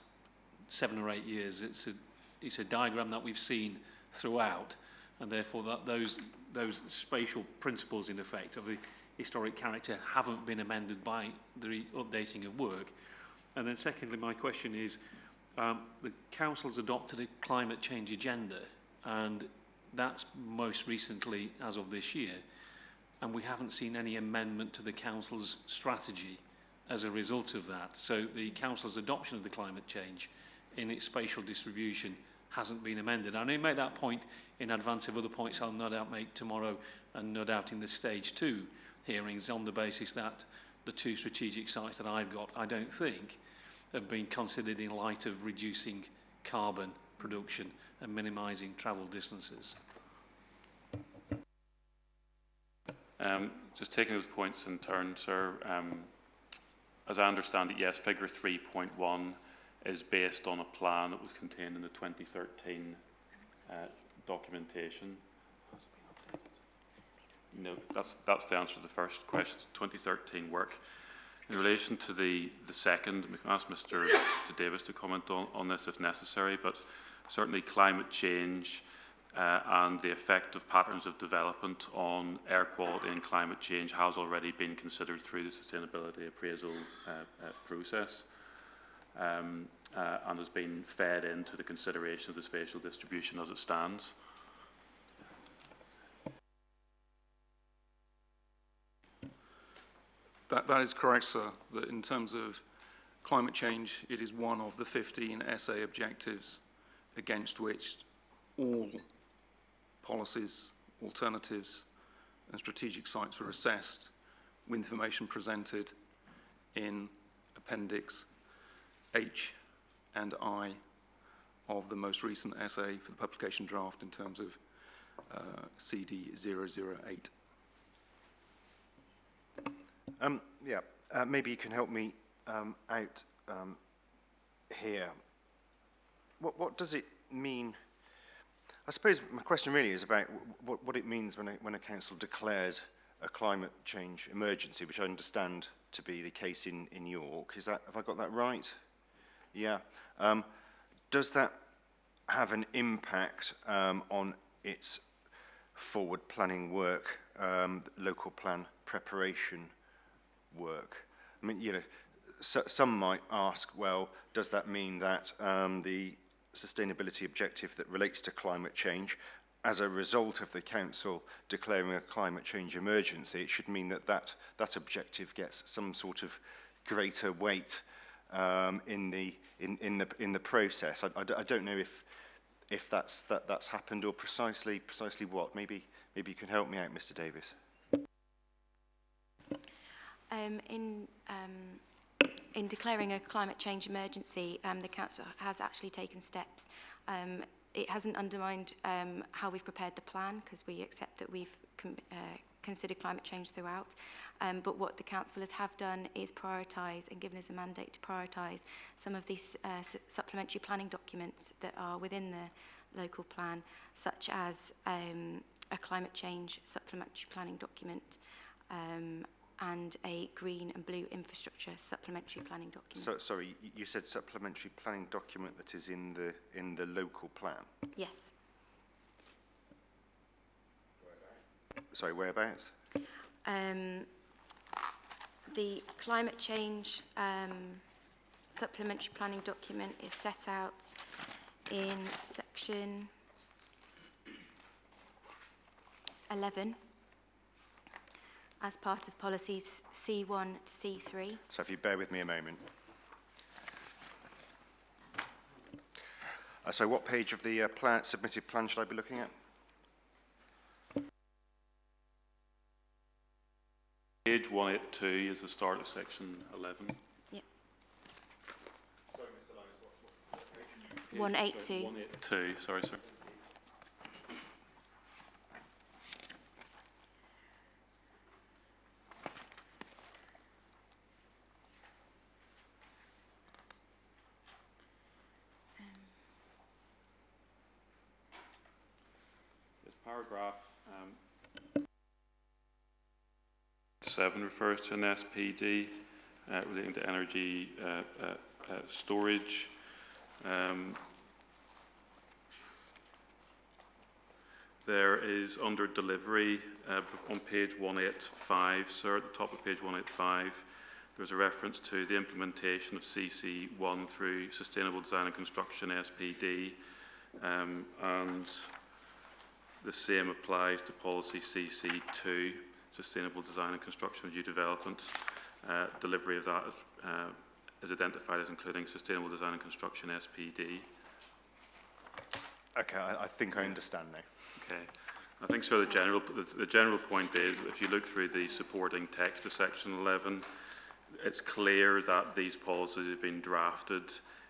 7 or 8 years. It's a diagram that we've seen throughout, and therefore that those spatial principles in effect of the historic character haven't been amended by the updating of work. And then secondly, my question is, the council's adopted a climate change agenda, and that's most recently as of this year, and we haven't seen any amendment to the council's strategy as a result of that. So the Council's adoption of the climate change in its spatial distribution hasn't been amended. I only make that point in advance of other points I'll no doubt make tomorrow and no doubt in the stage 2 hearings, on the basis that the 2 strategic sites that I've got, I don't think, have been considered in light of reducing carbon production and minimising travel distances. Just taking those points in turn, sir. As I understand it, yes, figure 3.1 is based on a plan that was contained in the 2013 documentation. No, that's the answer to the first question, 2013 work. In relation to the second, we can ask Mr. Davis to comment on this if necessary, but certainly climate change and the effect of patterns of development on air quality and climate change has already been considered through the sustainability appraisal process and has been fed into the consideration of the spatial distribution as it stands. That is correct, sir, that in terms of climate change, it is one of the 15 SA objectives against which all policies, alternatives and strategic sites were assessed with information presented in Appendix H and I of the most recent essay for the publication draft in terms of CD 008. Maybe you can help me out here. What does it mean? I suppose my question really is about what it means when a council declares a climate change emergency, which I understand to be the case in York. Have I got that right? Yeah. Does that have an impact on its forward planning work, local plan preparation work? I mean, you know, some might ask, well, does that mean that the sustainability objective that relates to climate change, as a result of the council declaring a climate change emergency, it should mean that that objective gets some sort of greater weight in the process? I don't know if that's happened, or precisely what. Maybe you can help me out, Mr. Davis. In declaring a climate change emergency, the Council has actually taken steps. It hasn't undermined how we've prepared the plan, because we accept that we've considered climate change throughout. But what the councillors have done is prioritise and given us a mandate to prioritise some of these supplementary planning documents that are within the local plan, such as a climate change supplementary planning document and a green and blue infrastructure supplementary planning document. So, sorry, you said supplementary planning document that is in the local plan? Yes. Sorry, whereabouts? The climate change supplementary planning document is set out in section 11 as part of policies C1 to C3. So if you bear with me a moment. So what page of the submitted plan should I be looking at? Page 182 is the start of section 11. Yep. Sorry, Mr. Lyons, what page? 182. 182, sorry, sir. This paragraph 7 refers to an SPD relating to energy storage. There is under delivery on page 185, sir, at the top of page 185, there's a reference to the implementation of CC1 through Sustainable Design and Construction SPD, and the same applies to policy CC2. sustainable design and construction of new development. Delivery of that is identified as including sustainable design and construction SPD. Okay, I think I understand now. Okay. I think so. The general point is that if you look through the supporting text of Section 11, it's clear that these policies have been drafted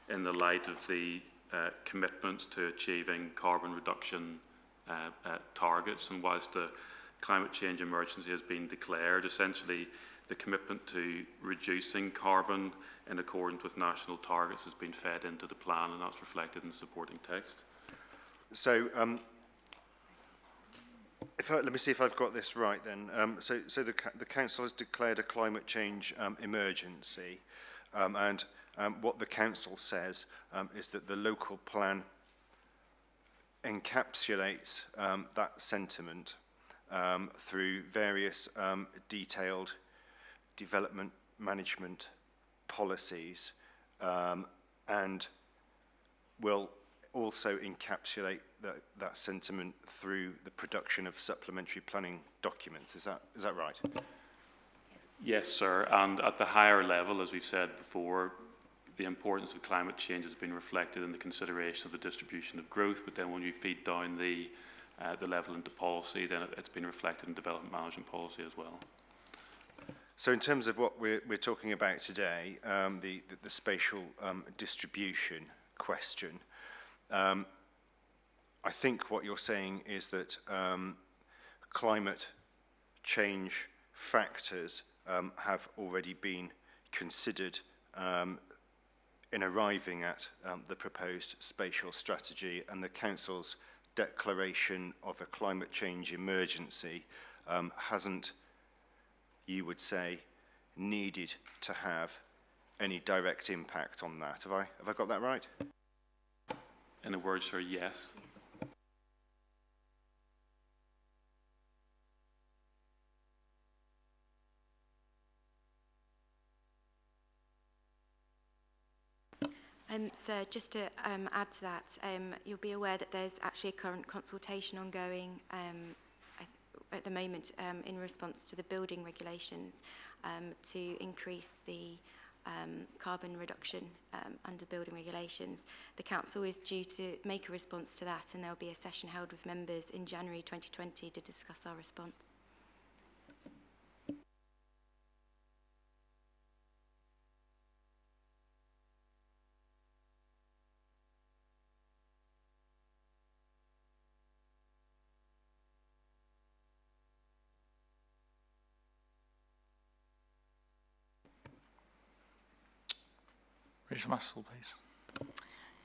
in the light of the commitments to achieving carbon reduction targets. And whilst the climate change emergency has been declared, essentially the commitment to reducing carbon in accordance with national targets has been fed into the plan, and that's reflected in the supporting text. So, let me see if I've got this right then. So the Council has declared a climate change emergency, and what the Council says is that the local plan encapsulates that sentiment through various detailed development management policies, and will also encapsulate that sentiment through the production of supplementary planning documents. Is that right? Yes, sir. And at the higher level, as we've said before, the importance of climate change has been reflected in the consideration of the distribution of growth. But then when you feed down the level into policy, then it's been reflected in development management policy as well. So in terms of what we're talking about today, the spatial distribution question, I think what you're saying is that climate change factors have already been considered in arriving at the proposed spatial strategy, and the Council's declaration of a climate change emergency hasn't, you would say, needed to have any direct impact on that. Have I got that right? In a word, sir, yes. So just to add to that, you'll be aware that there's actually a current consultation ongoing at the moment in response to the building regulations to increase the carbon reduction under building regulations. The Council is due to make a response to that, and there will be a session held with members in January 2020 to discuss our response. Rachel Massell, please.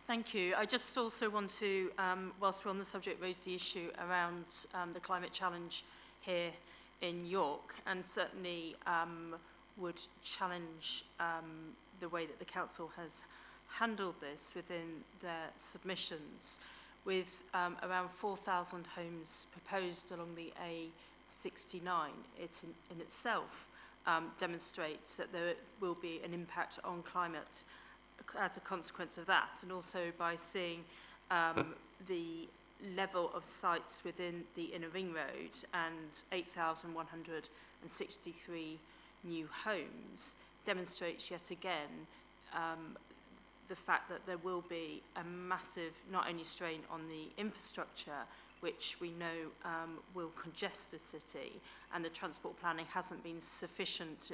Thank you. I just also want to, whilst we're on the subject, raise the issue around the climate challenge here in York, and certainly would challenge the way that the Council has handled this within their submissions, with around 4,000 homes proposed along the A69. It in itself demonstrates that there will be an impact on climate as a consequence of that, and also by seeing the level of sites within the inner ring road and 8,163 new homes demonstrates yet again the fact that there will be a massive, not only strain on the infrastructure, which we know will congest the city, and the transport planning hasn't been sufficient,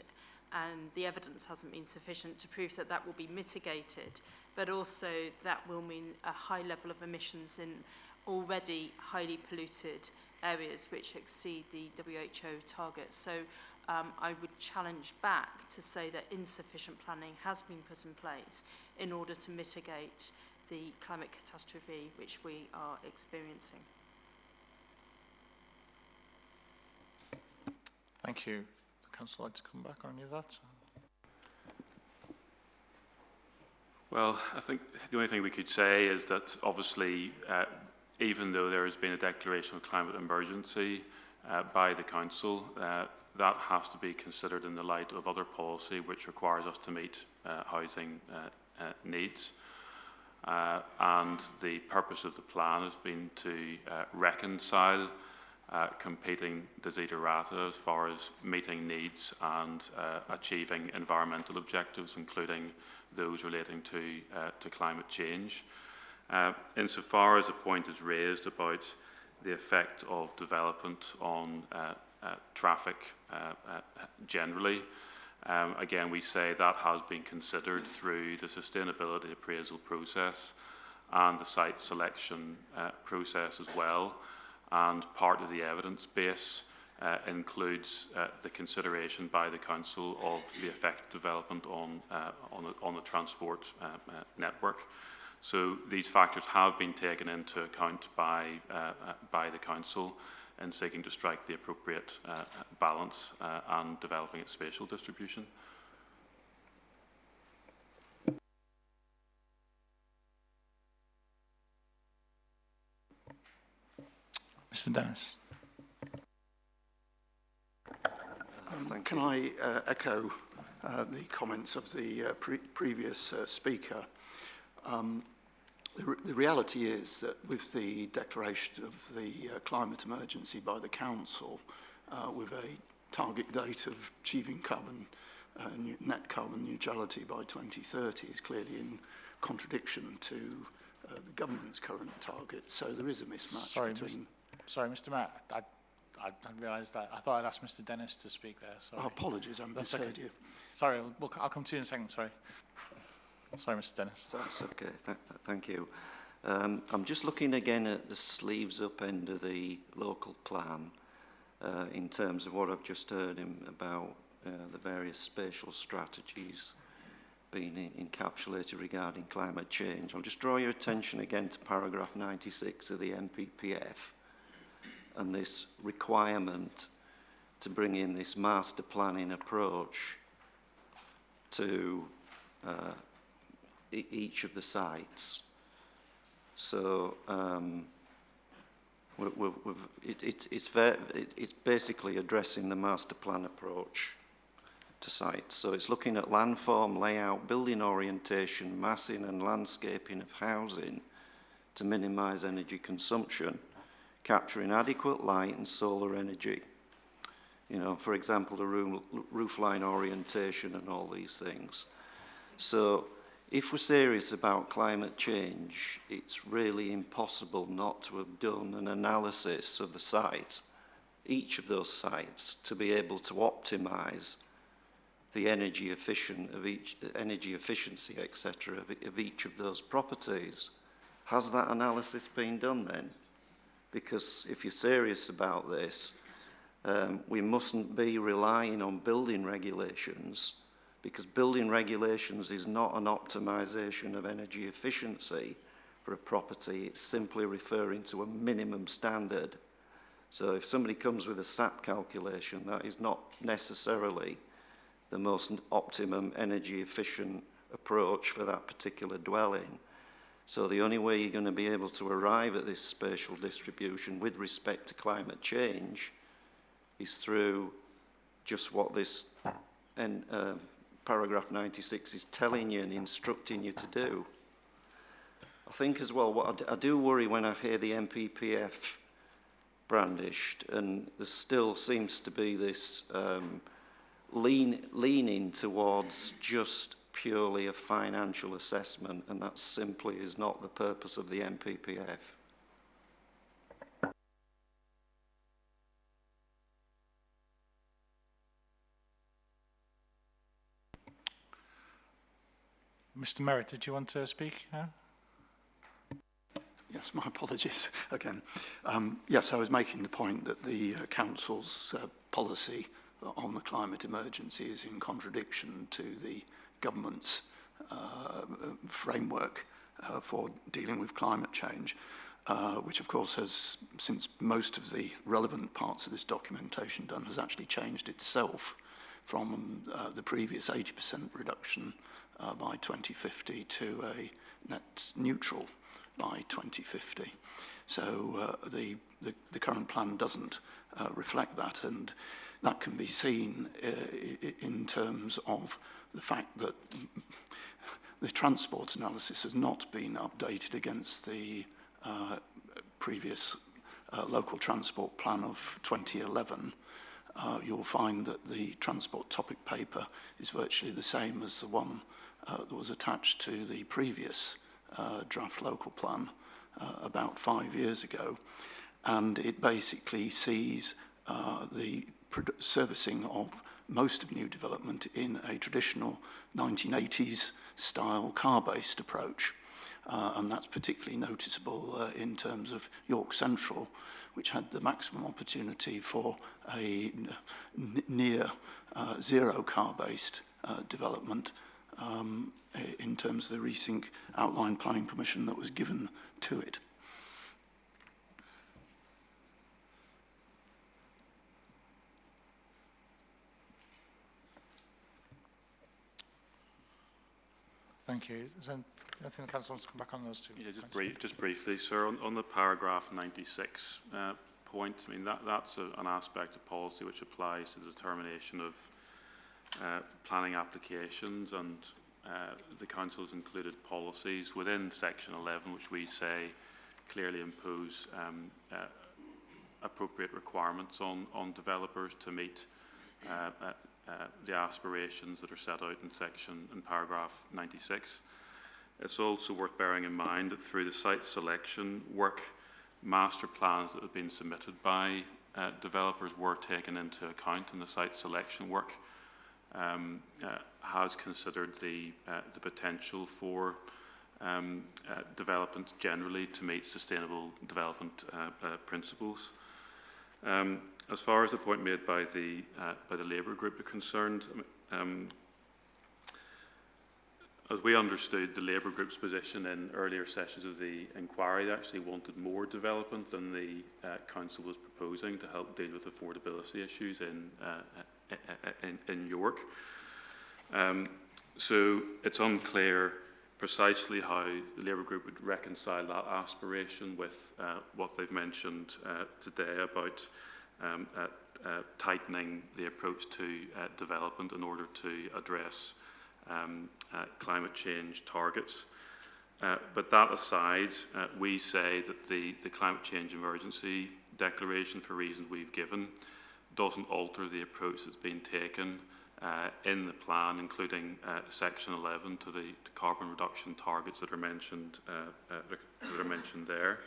and the evidence hasn't been sufficient to prove that that will be mitigated, but also that will mean a high level of emissions in already highly polluted areas which exceed the WHO targets. So I would challenge back to say that insufficient planning has been put in place in order to mitigate the climate catastrophe which we are experiencing. Thank you. The Council like to come back on any of that? Well, I think the only thing we could say is that obviously, even though there has been a declaration of climate emergency by the Council, that has to be considered in the light of other policy which requires us to meet housing needs. And the purpose of the plan has been to reconcile competing desiderata as far as meeting needs and achieving environmental objectives, including those relating to climate change. Insofar as a point is raised about the effect of development on traffic generally, again, we say that has been considered through the sustainability appraisal process and the site selection process as well. And part of the evidence base includes the consideration by the Council of the effect of development on the transport network. So these factors have been taken into account by the Council in seeking to strike the appropriate balance and developing its spatial distribution. Mr. Dennis. Can I echo the comments of the previous speaker? The reality is that with the declaration of the climate emergency by the Council, with a target date of achieving net carbon neutrality by 2030 is clearly in contradiction to the government's current target. So there is a mismatch between... Sorry, Mr. Mayor, I realised that. I thought I'd asked Mr. Dennis to speak there. Sorry. Oh, apologies, I misheard you. Sorry, I'll come to you in a second, sorry. Sorry, Mr. Dennis. That's okay, thank you. I'm just looking again at the sleeves up end of the local plan in terms of what I've just heard about the various spatial strategies being encapsulated regarding climate change. I'll just draw your attention again to paragraph 96 of the NPPF and this requirement to bring in this master planning approach to each of the sites. So it's basically addressing the master plan approach to sites. So it's looking at landform, layout, building orientation, massing and landscaping of housing to minimise energy consumption, capturing adequate light and solar energy. You know, for example, the roofline orientation and all these things. So if we're serious about climate change, it's really impossible not to have done an analysis of the site, each of those sites, to be able to optimise the energy efficiency, etc., of each of those properties. Has that analysis been done then? Because if you're serious about this, we mustn't be relying on building regulations, because building regulations is not an optimisation of energy efficiency for a property. It's simply referring to a minimum standard. So if somebody comes with a SAP calculation, that is not necessarily the most optimum energy efficient approach for that particular dwelling. So the only way you're going to be able to arrive at this spatial distribution with respect to climate change is through just what this paragraph 96 is telling you and instructing you to do. I think as well, what I do worry when I hear the NPPF brandished, and there still seems to be this leaning towards just purely a financial assessment, and that simply is not the purpose of the NPPF. Mr. Merritt, did you want to speak? Yeah? Yes, my apologies again. Yes, I was making the point that the Council's policy on the climate emergency is in contradiction to the government's framework for dealing with climate change, which of course has, since most of the relevant parts of this documentation done, has actually changed itself from the previous 80% reduction by 2050 to a net neutral by 2050. So the current plan doesn't reflect that, and that can be seen in terms of the fact that the transport analysis has not been updated against the previous local transport plan of 2011, you'll find that the transport topic paper is virtually the same as the one that was attached to the previous draft local plan about 5 years ago. And it basically sees the servicing of most of new development in a traditional 1980s style car-based approach. And that's particularly noticeable in terms of York Central, which had the maximum opportunity for a near zero car-based development in terms of the recent outline planning permission that was given to it. Thank you. Is there anything the council wants to come back on those two? Yeah, just briefly, sir, on the paragraph 96 point, I mean, that's an aspect of policy which applies to the determination of planning applications, and the council has included policies within section 11 which we say clearly impose appropriate requirements on developers to meet the aspirations that are set out in paragraph 96. It's also worth bearing in mind that through the site selection work, master plans that have been submitted by developers were taken into account in the site selection work. Has considered the potential for development generally to meet sustainable development principles. As far as the point made by the Labour group are concerned, as we understood the Labour group's position in earlier sessions of the inquiry, they actually wanted more development than the council was proposing to help deal with affordability issues in York. So it's unclear precisely how the Labour group would reconcile that aspiration with what they've mentioned today about tightening the approach to development in order to address climate change targets. But that aside, we say that the climate change emergency declaration, for reasons we've given, doesn't alter the approach that's been taken in the plan, including section 11 to the carbon reduction targets that are mentioned there.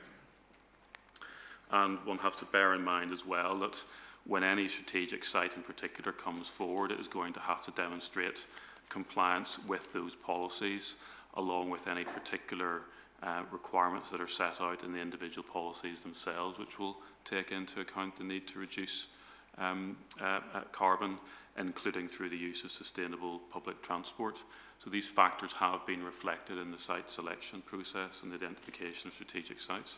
And one has to bear in mind as well that when any strategic site in particular comes forward, it is going to have to demonstrate compliance with those policies, along with any particular requirements that are set out in the individual policies themselves, which will take into account the need to reduce carbon, including through the use of sustainable public transport. So these factors have been reflected in the site selection process and the identification of strategic sites.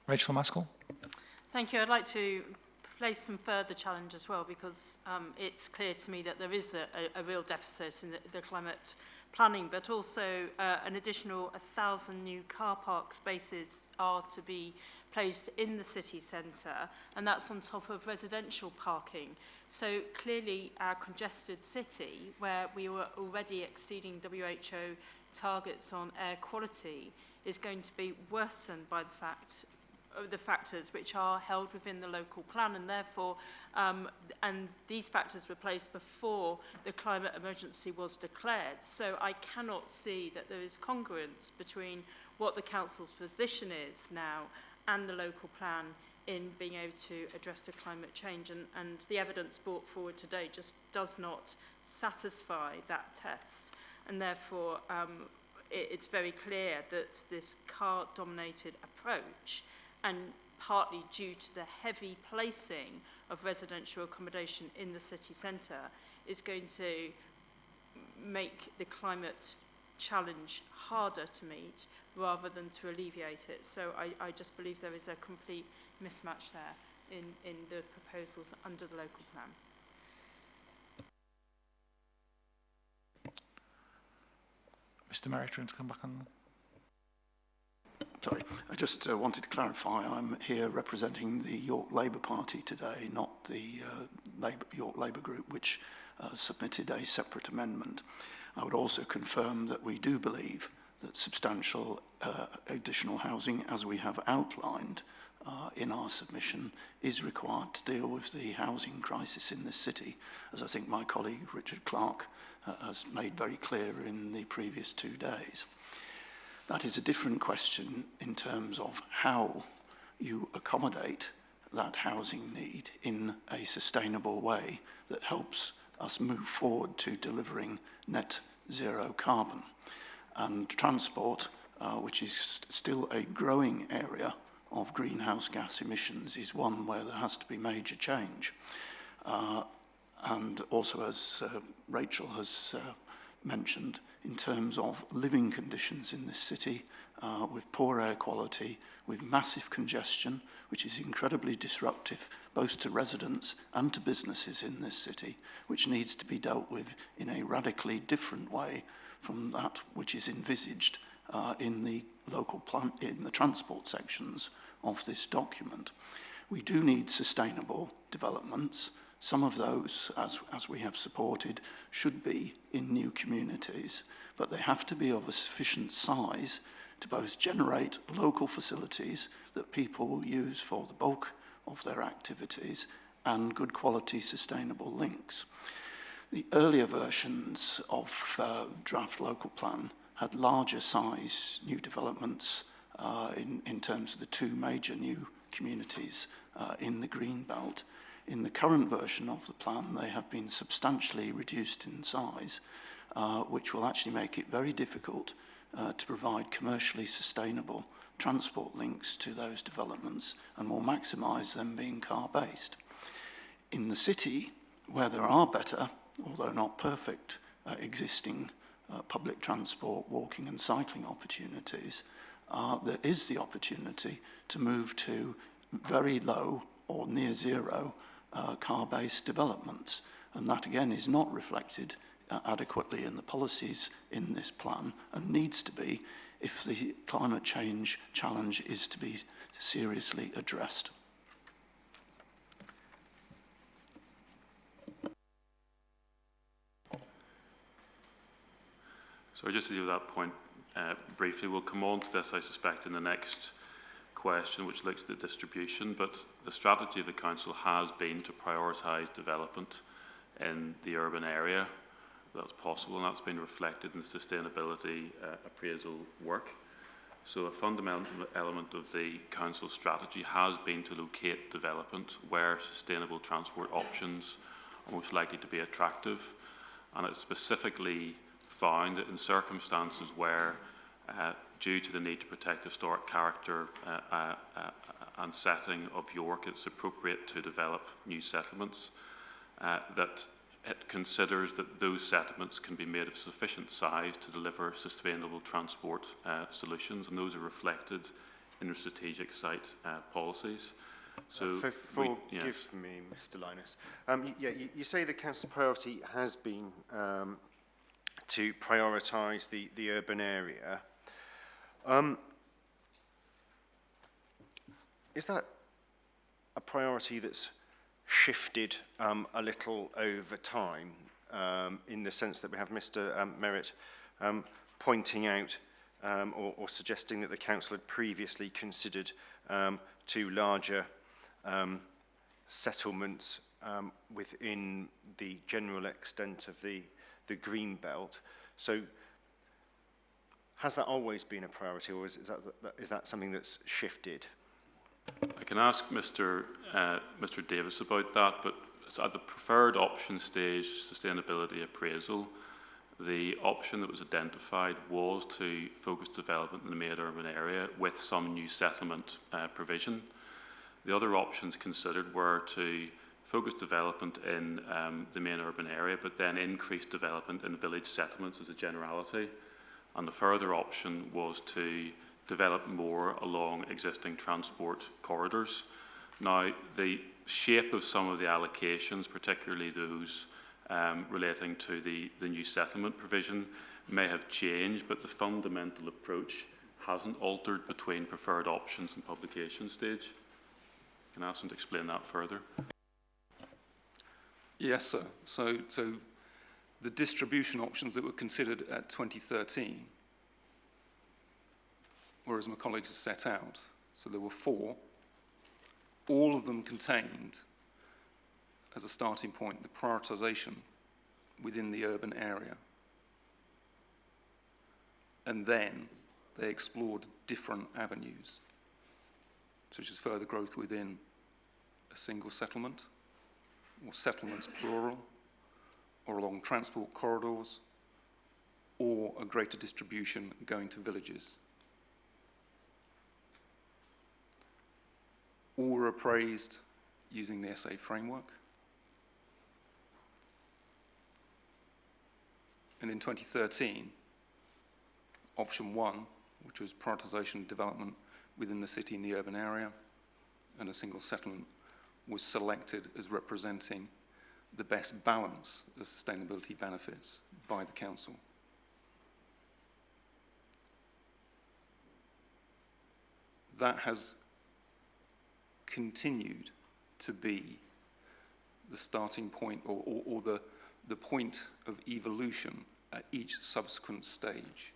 Rachel Maskell. Thank you. I'd like to place some further challenge as well, because it's clear to me that there is a real deficit in the climate planning, but also an additional 1,000 new car park spaces are to be placed in the city centre, and that's on top of residential parking. So clearly our congested city, where we were already exceeding WHO targets on air quality, is going to be worsened by the factors which are held within the local plan, and therefore and these factors were placed before the climate emergency was declared. So I cannot see that there is congruence between what the council's position is now and the local plan in being able to address the climate change, and the evidence brought forward today just does not satisfy that test, and therefore it's very clear that this car-dominated approach, and partly due to the heavy placing of residential accommodation in the city centre, is going to make the climate challenge harder to meet rather than to alleviate it. So I just believe there is a complete mismatch there in the proposals under the local plan. Mr. Merritt, to come back on. Sorry, I just wanted to clarify, I'm here representing the York Labour Party today, not the York Labour Group, which submitted a separate amendment. I would also confirm that we do believe that substantial additional housing, as we have outlined in our submission, is required to deal with the housing crisis in this city, as I think my colleague Richard Clark has made very clear in the previous 2 days. That is a different question in terms of how you accommodate that housing need in a sustainable way that helps us move forward to delivering net zero carbon. And transport, which is still a growing area of greenhouse gas emissions, is one where there has to be major change. And also, as Rachel has mentioned, in terms of living conditions in this city, with poor air quality, with massive congestion, which is incredibly disruptive both to residents and to businesses in this city, which needs to be dealt with in a radically different way from that which is envisaged in the local plan, in the transport sections of this document. We do need sustainable developments. Some of those, as we have supported, should be in new communities, but they have to be of a sufficient size to both generate local facilities that people will use for the bulk of their activities and good quality sustainable links. The earlier versions of draft local plan had larger size new developments in terms of the 2 major new communities in the Greenbelt. In the current version of the plan, they have been substantially reduced in size, which will actually make it very difficult to provide commercially sustainable transport links to those developments and will maximise them being car-based. In the city, where there are better, although not perfect, existing public transport, walking and cycling opportunities, there is the opportunity to move to very low or near zero car-based developments. And that again is not reflected adequately in the policies in this plan and needs to be if the climate change challenge is to be seriously addressed. So just to do that point briefly, we'll come on to this, I suspect, in the next question, which looks at the distribution, but the strategy of the Council has been to prioritise development in the urban area. That's possible, and that's been reflected in the sustainability appraisal work. So a fundamental element of the Council strategy has been to locate development where sustainable transport options are most likely to be attractive, and it's specifically found that in circumstances where, due to the need to protect historic character and setting of York, it's appropriate to develop new settlements, that it considers that those settlements can be made of sufficient size to deliver sustainable transport solutions, and those are reflected in the strategic site policies. So forgive me, Mr. Linus. You say the Council's priority has been to prioritise the urban area. Is that a priority that's shifted a little over time, in the sense that we have Mr. Merritt pointing out or suggesting that the Council had previously considered 2 larger settlements within the general extent of the green belt? So has that always been a priority, or is that something that's shifted? I can ask Mr. Davis about that, but at the preferred option stage sustainability appraisal, the option that was identified was to focus development in the main urban area with some new settlement provision. The other options considered were to focus development in the main urban area, but then increase development in village settlements as a generality. And the further option was to develop more along existing transport corridors. Now, the shape of some of the allocations, particularly those relating to the new settlement provision, may have changed, but the fundamental approach hasn't altered between preferred options and publication stage. Can I ask them to explain that further? Yes, sir. So the distribution options that were considered at 2013 were, as my colleagues have set out, so there were 4. All of them contained, as a starting point, the prioritisation within the urban area. And then they explored different avenues, such as further growth within a single settlement, or settlements plural, or along transport corridors, or a greater distribution going to villages. All were appraised using the SA framework. And in 2013, option 1, which was prioritisation and development within the city and the urban area, and a single settlement, was selected as representing the best balance of sustainability benefits by the council. That has continued to be the starting point or the point of evolution at each subsequent stage.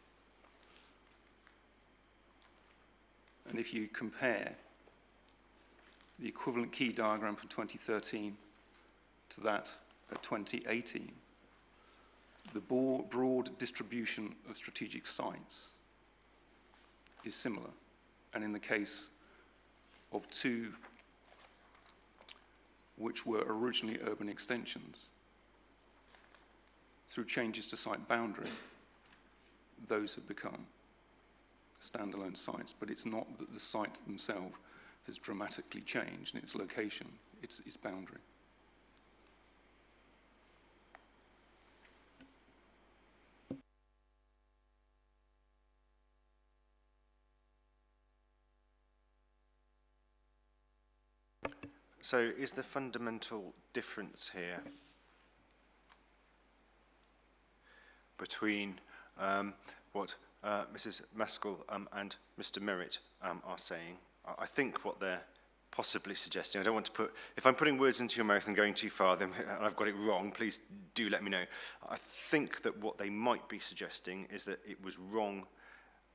And if you compare the equivalent key diagram from 2013 to that at 2018, the broad distribution of strategic sites is similar. And in the case of 2 which were originally urban extensions, through changes to site boundary, those have become standalone sites, but it's not that the site themselves has dramatically changed in its location, its boundary. So is the fundamental difference here between what Mrs. Maskell and Mr. Merritt are saying? I think what they're possibly suggesting, I don't want to put, if I'm putting words into your mouth and going too far, then and I've got it wrong, please do let me know. I think that what they might be suggesting is that it was wrong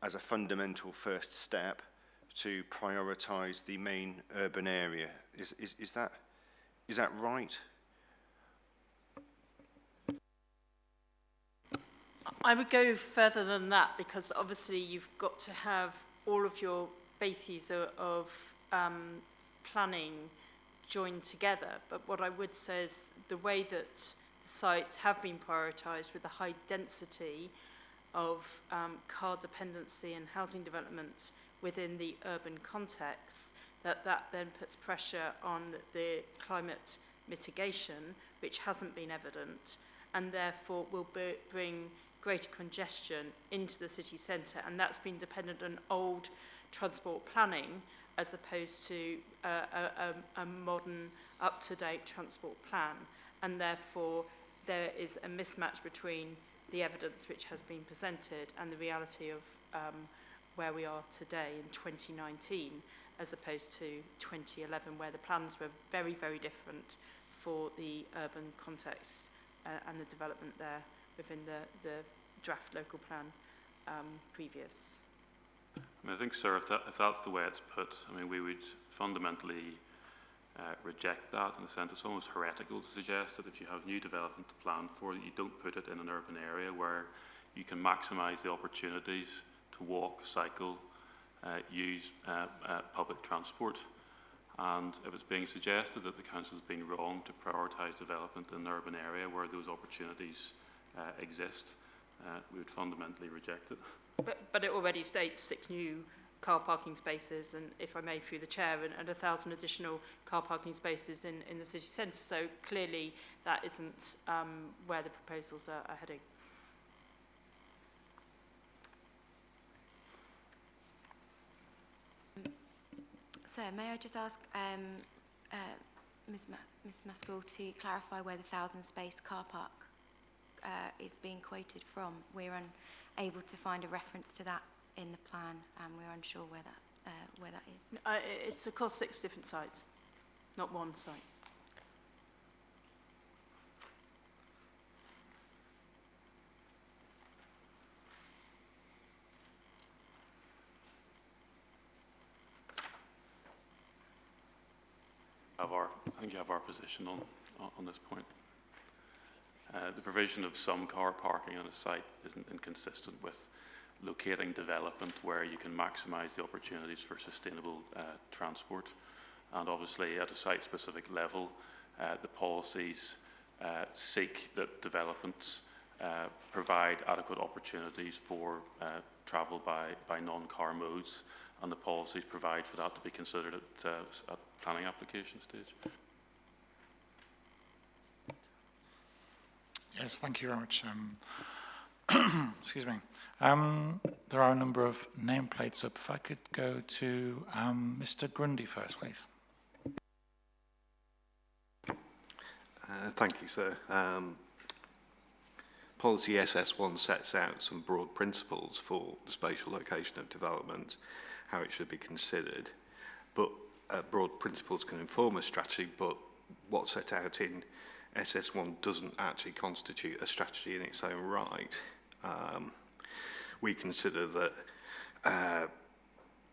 as a fundamental first step to prioritise the main urban area. Is that right? I would go further than that, because obviously you've got to have all of your bases of planning joined together. But what I would say is the way that the sites have been prioritised with the high density of car dependency and housing development within the urban context, that then puts pressure on the climate mitigation, which hasn't been evident, and therefore will bring greater congestion into the city centre, and that's been dependent on old transport planning as opposed to a modern, up-to-date transport plan, and therefore there is a mismatch between the evidence which has been presented and the reality of where we are today in 2019 as opposed to 2011, where the plans were very, very different for the urban context and the development there within the draft local plan previous. I mean, I think, sir, if that's the way it's put, I mean, we would fundamentally reject that in the sense it's almost heretical to suggest that if you have new development to plan for, that you don't put it in an urban area where you can maximise the opportunities to walk, cycle, use public transport. And if it's being suggested that the council has been wrong to prioritise development in an urban area where those opportunities exist, we would fundamentally reject it. But it already states 6 new car parking spaces, and if I may, through the chair, and 1,000 additional car parking spaces in the city centre. So clearly that isn't where the proposals are heading. So may I just ask Ms. Maskell to clarify where the 1,000-space car park is being quoted from? We're unable to find a reference to that in the plan, and we're unsure where that is. It's across 6 different sites, not one site. I think you have our position on this point. The provision of some car parking on a site isn't inconsistent with locating development where you can maximise the opportunities for sustainable transport. And obviously at a site-specific level, the policies seek that developments provide adequate opportunities for travel by non-car modes, and the policies provide for that to be considered at planning application stage. Yes, thank you very much. Excuse me. There are a number of nameplates up. If I could go to Mr. Grundy first, please. Thank you, sir. Policy SS1 sets out some broad principles for the spatial location of development, how it should be considered. But broad principles can inform a strategy, but what's set out in SS1 doesn't actually constitute a strategy in its own right. We consider that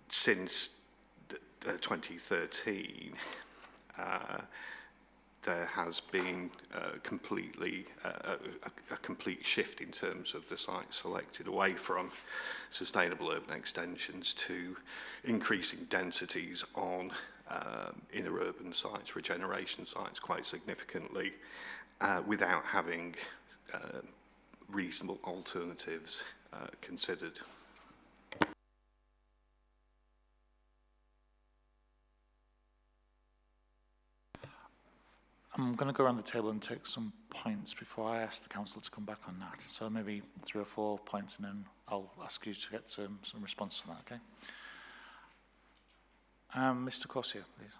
since 2013, there has been a complete shift in terms of the sites selected away from sustainable urban extensions to increasing densities on inner urban sites, regeneration sites quite significantly, without having reasonable alternatives considered. I'm going to go around the table and take some points before I ask the council to come back on that. So maybe 3 or 4 points, and then I'll ask you to get some response to that, okay? Mr. Corsia, please.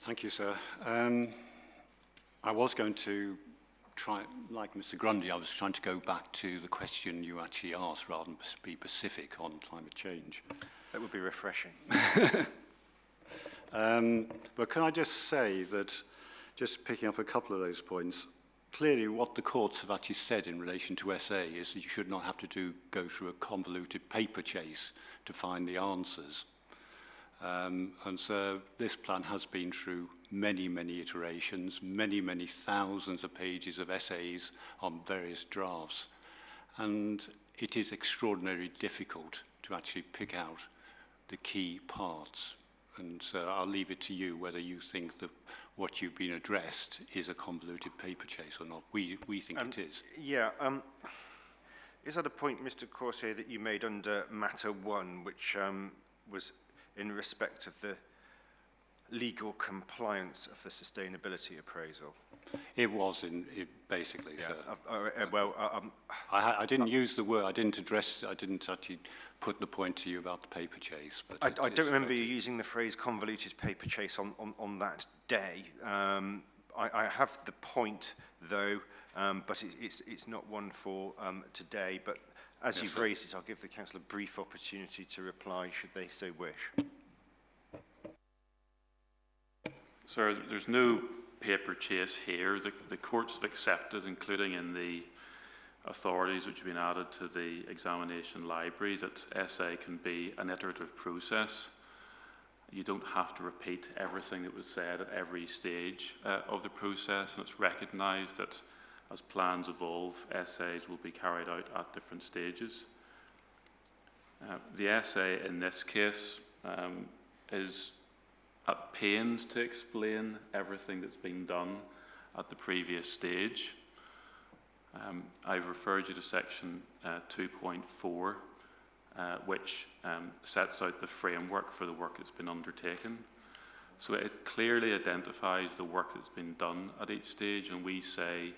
Thank you, sir. I was going to try, like Mr. Grundy, I was trying to go back to the question you actually asked rather than be specific on climate change. That would be refreshing. But can I just say that, just picking up a couple of those points, clearly what the courts have actually said in relation to SA is that you should not have to go through a convoluted paper chase to find the answers. And so this plan has been through many, many iterations, many thousands of pages of essays on various drafts. And it is extraordinarily difficult to actually pick out the key parts. And so I'll leave it to you whether you think that what you've been addressed is a convoluted paper chase or not. We think it is. Yeah. Is that a point, Mr. Corsier, that you made under Matter 1, which was in respect of the legal compliance of the sustainability appraisal? It was, basically, yeah. So. I didn't use the word, I didn't actually put the point to you about the paper chase. But I don't remember you using the phrase convoluted paper chase on that day. I have the point, though, but it's not one for today. But as you've raised it, I'll give the council a brief opportunity to reply, should they so wish. Sir, there's no paper chase here. The courts have accepted, including in the authorities which have been added to the examination library, that SA can be an iterative process. You don't have to repeat everything that was said at every stage of the process, and it's recognised that as plans evolve, SAs will be carried out at different stages. The essay in this case is at pains to explain everything that's been done at the previous stage. I've referred you to section 2.4, which sets out the framework for the work that's been undertaken. So it clearly identifies the work that's been done at each stage, and we say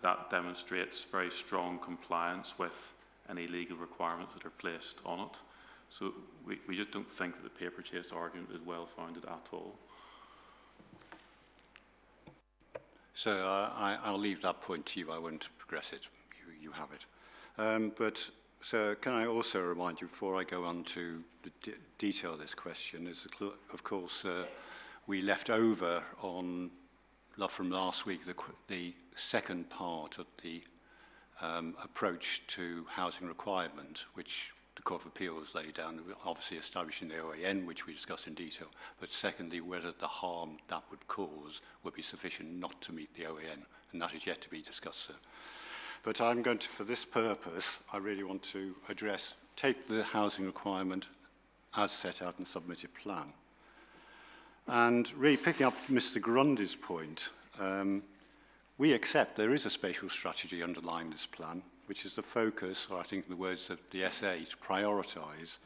that demonstrates very strong compliance with any legal requirements that are placed on it. So we just don't think that the paper chase argument is well founded at all. So I'll leave that point to you. I won't progress it. You have it. But So can I also remind you, before I go on to the detail of this question, is of course we left over on from last week the second part of the approach to housing requirement, which the Court of Appeals laid down, obviously establishing the OAN, which we discussed in detail, but secondly, whether the harm that would cause would be sufficient not to meet the OAN, and that is yet to be discussed, sir. But I'm going to, for this purpose, I really want to take the housing requirement as set out in the submitted plan. And really picking up Mr. Grundy's point, we accept there is a spatial strategy underlying this plan, which is the focus, or I think in the words of the SA, to prioritise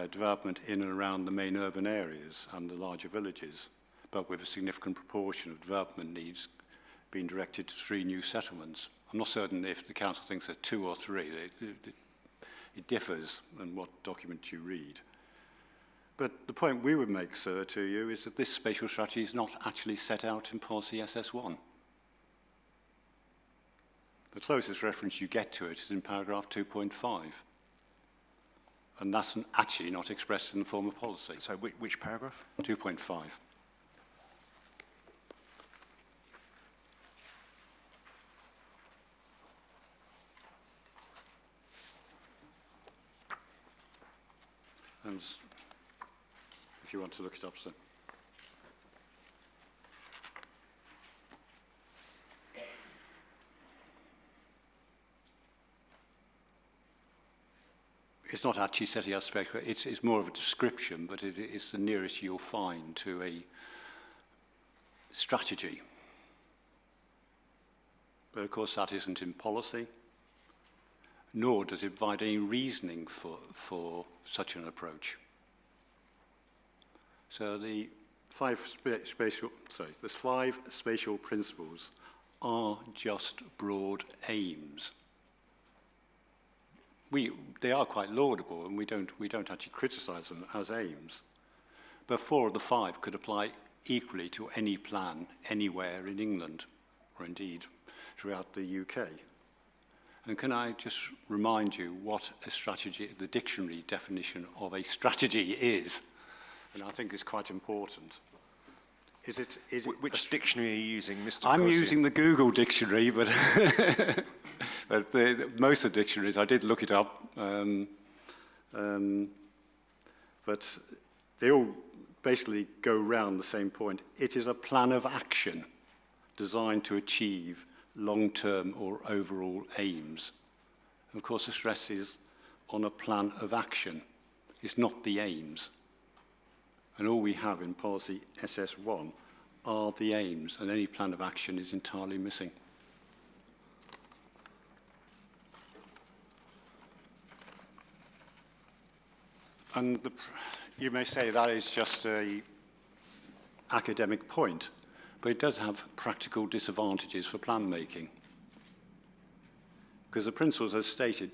development in and around the main urban areas and the larger villages, but with a significant proportion of development needs being directed to 3 new settlements. I'm not certain if the council thinks there are 2 or 3. It differs in what document you read. But the point we would make, sir, to you is that this spatial strategy is not actually set out in policy SS1. The closest reference you get to it is in paragraph 2.5. And that's actually not expressed in the form of policy. So which paragraph? 2.5. And if you want to look it up, sir. It's not actually setting out spec, it's more of a description, but it's the nearest you'll find to a strategy. But of course that isn't in policy, nor does it provide any reasoning for such an approach. So the 5 spatial principles are just broad aims. They are quite laudable, and we don't actually criticise them as aims. But 4 of the 5 could apply equally to any plan anywhere in England, or indeed throughout the UK. And can I just remind you what a strategy, the dictionary definition of a strategy is? And I think it's quite important. Which dictionary are you using, Mr. I'm Corsia? using the Google dictionary, but, but most of the dictionaries, I did look it up, but they all basically go round the same point. It is a plan of action designed to achieve long-term or overall aims. And of course, the stress is on a plan of action. It's not the aims. And all we have in policy SS1 are the aims, and any plan of action is entirely missing. And you may say that is just an academic point, but it does have practical disadvantages for plan making. Because the principles, as stated,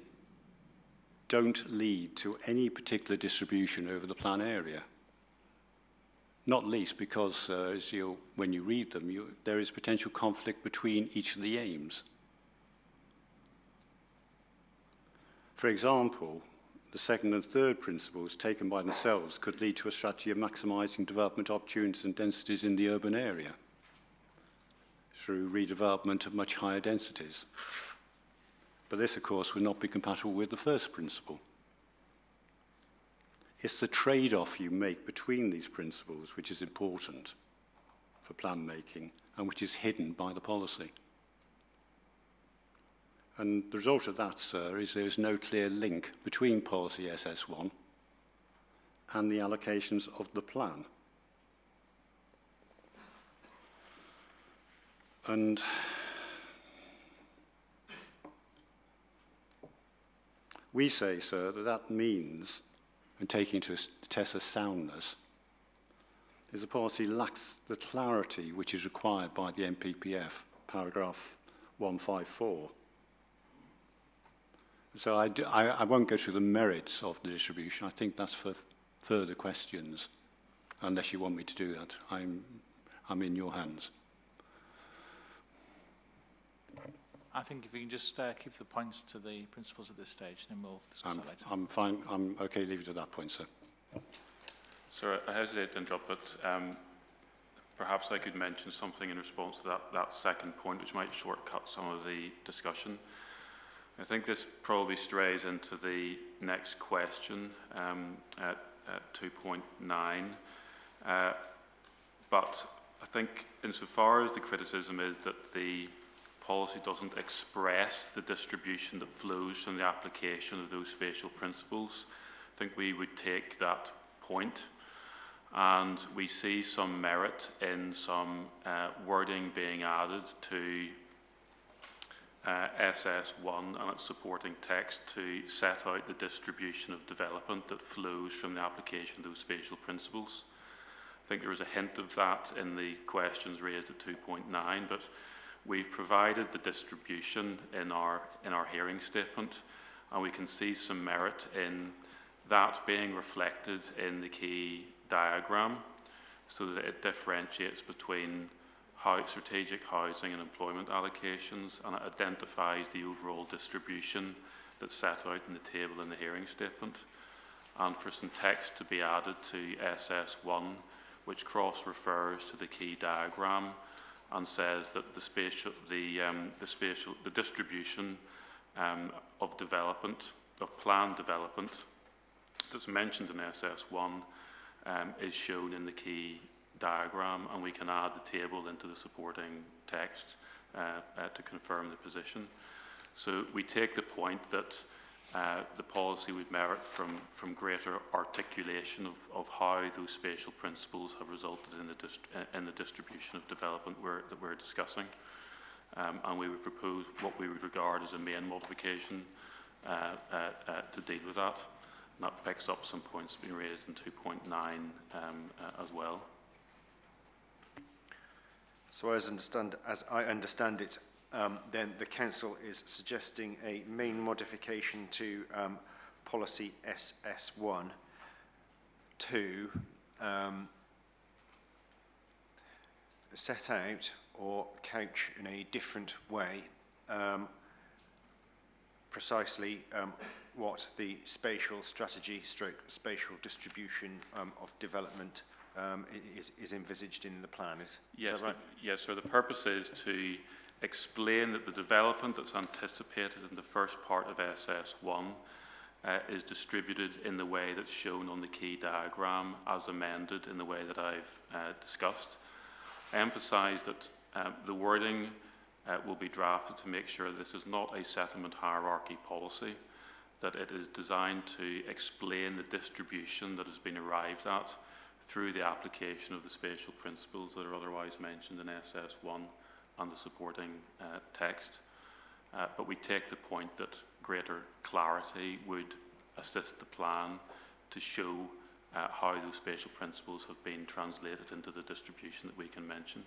don't lead to any particular distribution over the plan area. Not least because, when you read them, there is potential conflict between each of the aims. For example, the second and third principles taken by themselves could lead to a strategy of maximising development opportunities and densities in the urban area through redevelopment of much higher densities. But this, of course, would not be compatible with the first principle. It's the trade-off you make between these principles which is important for plan making and which is hidden by the policy. And the result of that, sir, is there is no clear link between policy SS1 and the allocations of the plan. And we say, sir, that that means, and taking into test of soundness, is the policy lacks the clarity which is required by the NPPF, paragraph 154. So I won't go through the merits of the distribution. I think that's for further questions, unless you want me to do that. I'm in your hands. I think if you can just keep the points to the principals at this stage, and then we'll discuss that later. I'm fine. I'm okay. Leave it at that point, sir. Sir, I hesitate to interrupt, but perhaps I could mention something in response to that second point, which might shortcut some of the discussion. I think this probably strays into the next question at 2.9. But I think insofar as the criticism is that the policy doesn't express the distribution that flows from the application of those spatial principles, I think we would take that point, and we see some merit in some wording being added to SS1 and its supporting text to set out the distribution of development that flows from the application of those spatial principles. I think there was a hint of that in the questions raised at 2.9, but we've provided the distribution in our hearing statement, and we can see some merit in that being reflected in the key diagram so that it differentiates between strategic housing and employment allocations, and it identifies the overall distribution that's set out in the table in the hearing statement. And for some text to be added to SS1, which cross-refers to the key diagram and says that the distribution of development, of planned development that's mentioned in SS1 is shown in the key diagram, and we can add the table into the supporting text to confirm the position. So we take the point that the policy would merit from greater articulation of how those spatial principles have resulted in the distribution of development that we're discussing. And we would propose what we would regard as a main modification to deal with that. And that picks up some points being raised in 2.9 as well. So as I understand it, then the Council is suggesting a main modification to policy SS1 to set out or couch in a different way precisely what the spatial strategy stroke spatial distribution of development is envisaged in the plan. Is that right? Yes, sir. The purpose is to explain that the development that's anticipated in the first part of SS1 is distributed in the way that's shown on the key diagram as amended in the way that I've discussed. I emphasise that the wording will be drafted to make sure this is not a settlement hierarchy policy, that it is designed to explain the distribution that has been arrived at through the application of the spatial principles that are otherwise mentioned in SS1 and the supporting text. But we take the point that greater clarity would assist the plan to show how those spatial principles have been translated into the distribution that we can mention.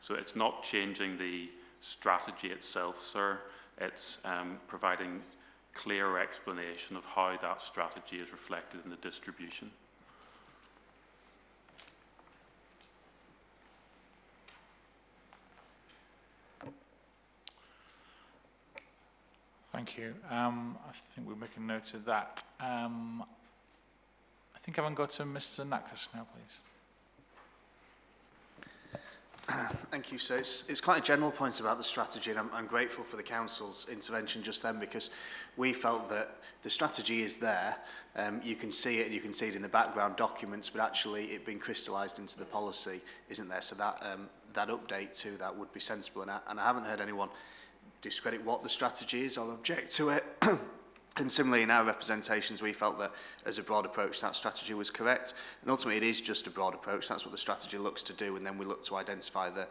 So it's not changing the strategy itself, sir. It's providing clearer explanation of how that strategy is reflected in the distribution. Thank you. I think we'll make a note of that. I think I want to go to Mr. Naklis now, please. Thank you. So it's quite a general point about the strategy, and I'm grateful for the Council's intervention just then, because we felt that the strategy is there. You can see it, and you can see it in the background documents, but actually it being crystallised into the policy isn't there. So that that update to that would be sensible, and I haven't heard anyone discredit what the strategy is or object to it. And similarly, in our representations, we felt that as a broad approach, that strategy was correct. And ultimately, it is just a broad approach. That's what the strategy looks to do. And then we look to identify the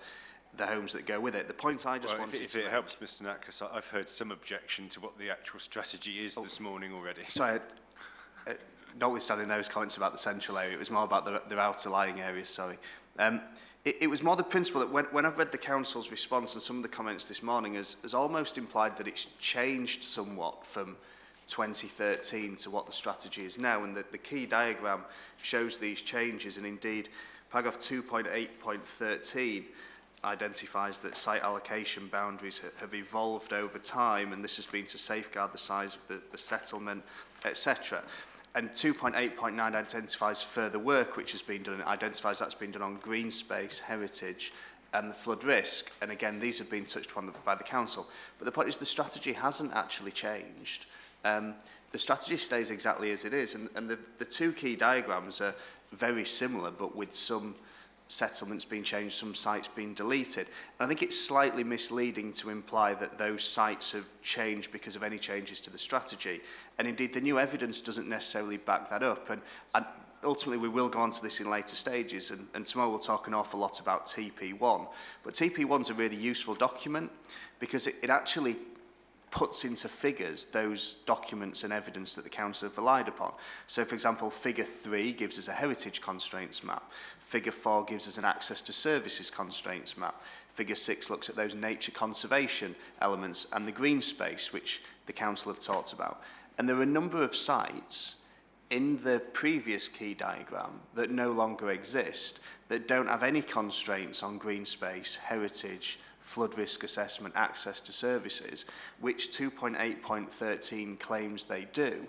homes that go with it. The point I just wanted to if it helps, Mr. Naklis, I've heard some objection to what the actual strategy is this morning already. Sorry, notwithstanding those comments about the central area, it was more about the outer lying areas, sorry. It was more the principle that when I've read the Council's response and some of the comments this morning has almost implied that it's changed somewhat from 2013 to what the strategy is now, and that the key diagram shows these changes. And indeed, paragraph 2.8.13 identifies that site allocation boundaries have evolved over time, and this has been to safeguard the size of the settlement, etc. And 2.8.9 identifies further work which has been done. It identifies that's been done on green space, heritage, and the flood risk. And again, these have been touched upon by the council. But the point is the strategy hasn't actually changed. The strategy stays exactly as it is, and the two key diagrams are very similar, but with some settlements being changed, some sites being deleted. And I think it's slightly misleading to imply that those sites have changed because of any changes to the strategy. And indeed, the new evidence doesn't necessarily back that up. And ultimately, we will go on to this in later stages, and tomorrow we'll talk an awful lot about TP1. But TP1 is a really useful document because it actually puts into figures those documents and evidence that the council have relied upon. So, for example, figure 3 gives us a heritage constraints map. Figure 4 gives us an access to services constraints map. Figure 6 looks at those nature conservation elements and the green space, which the council have talked about. And there are a number of sites in the previous key diagram that no longer exist, that don't have any constraints on green space, heritage, flood risk assessment, access to services, which 2.8.13 claims they do.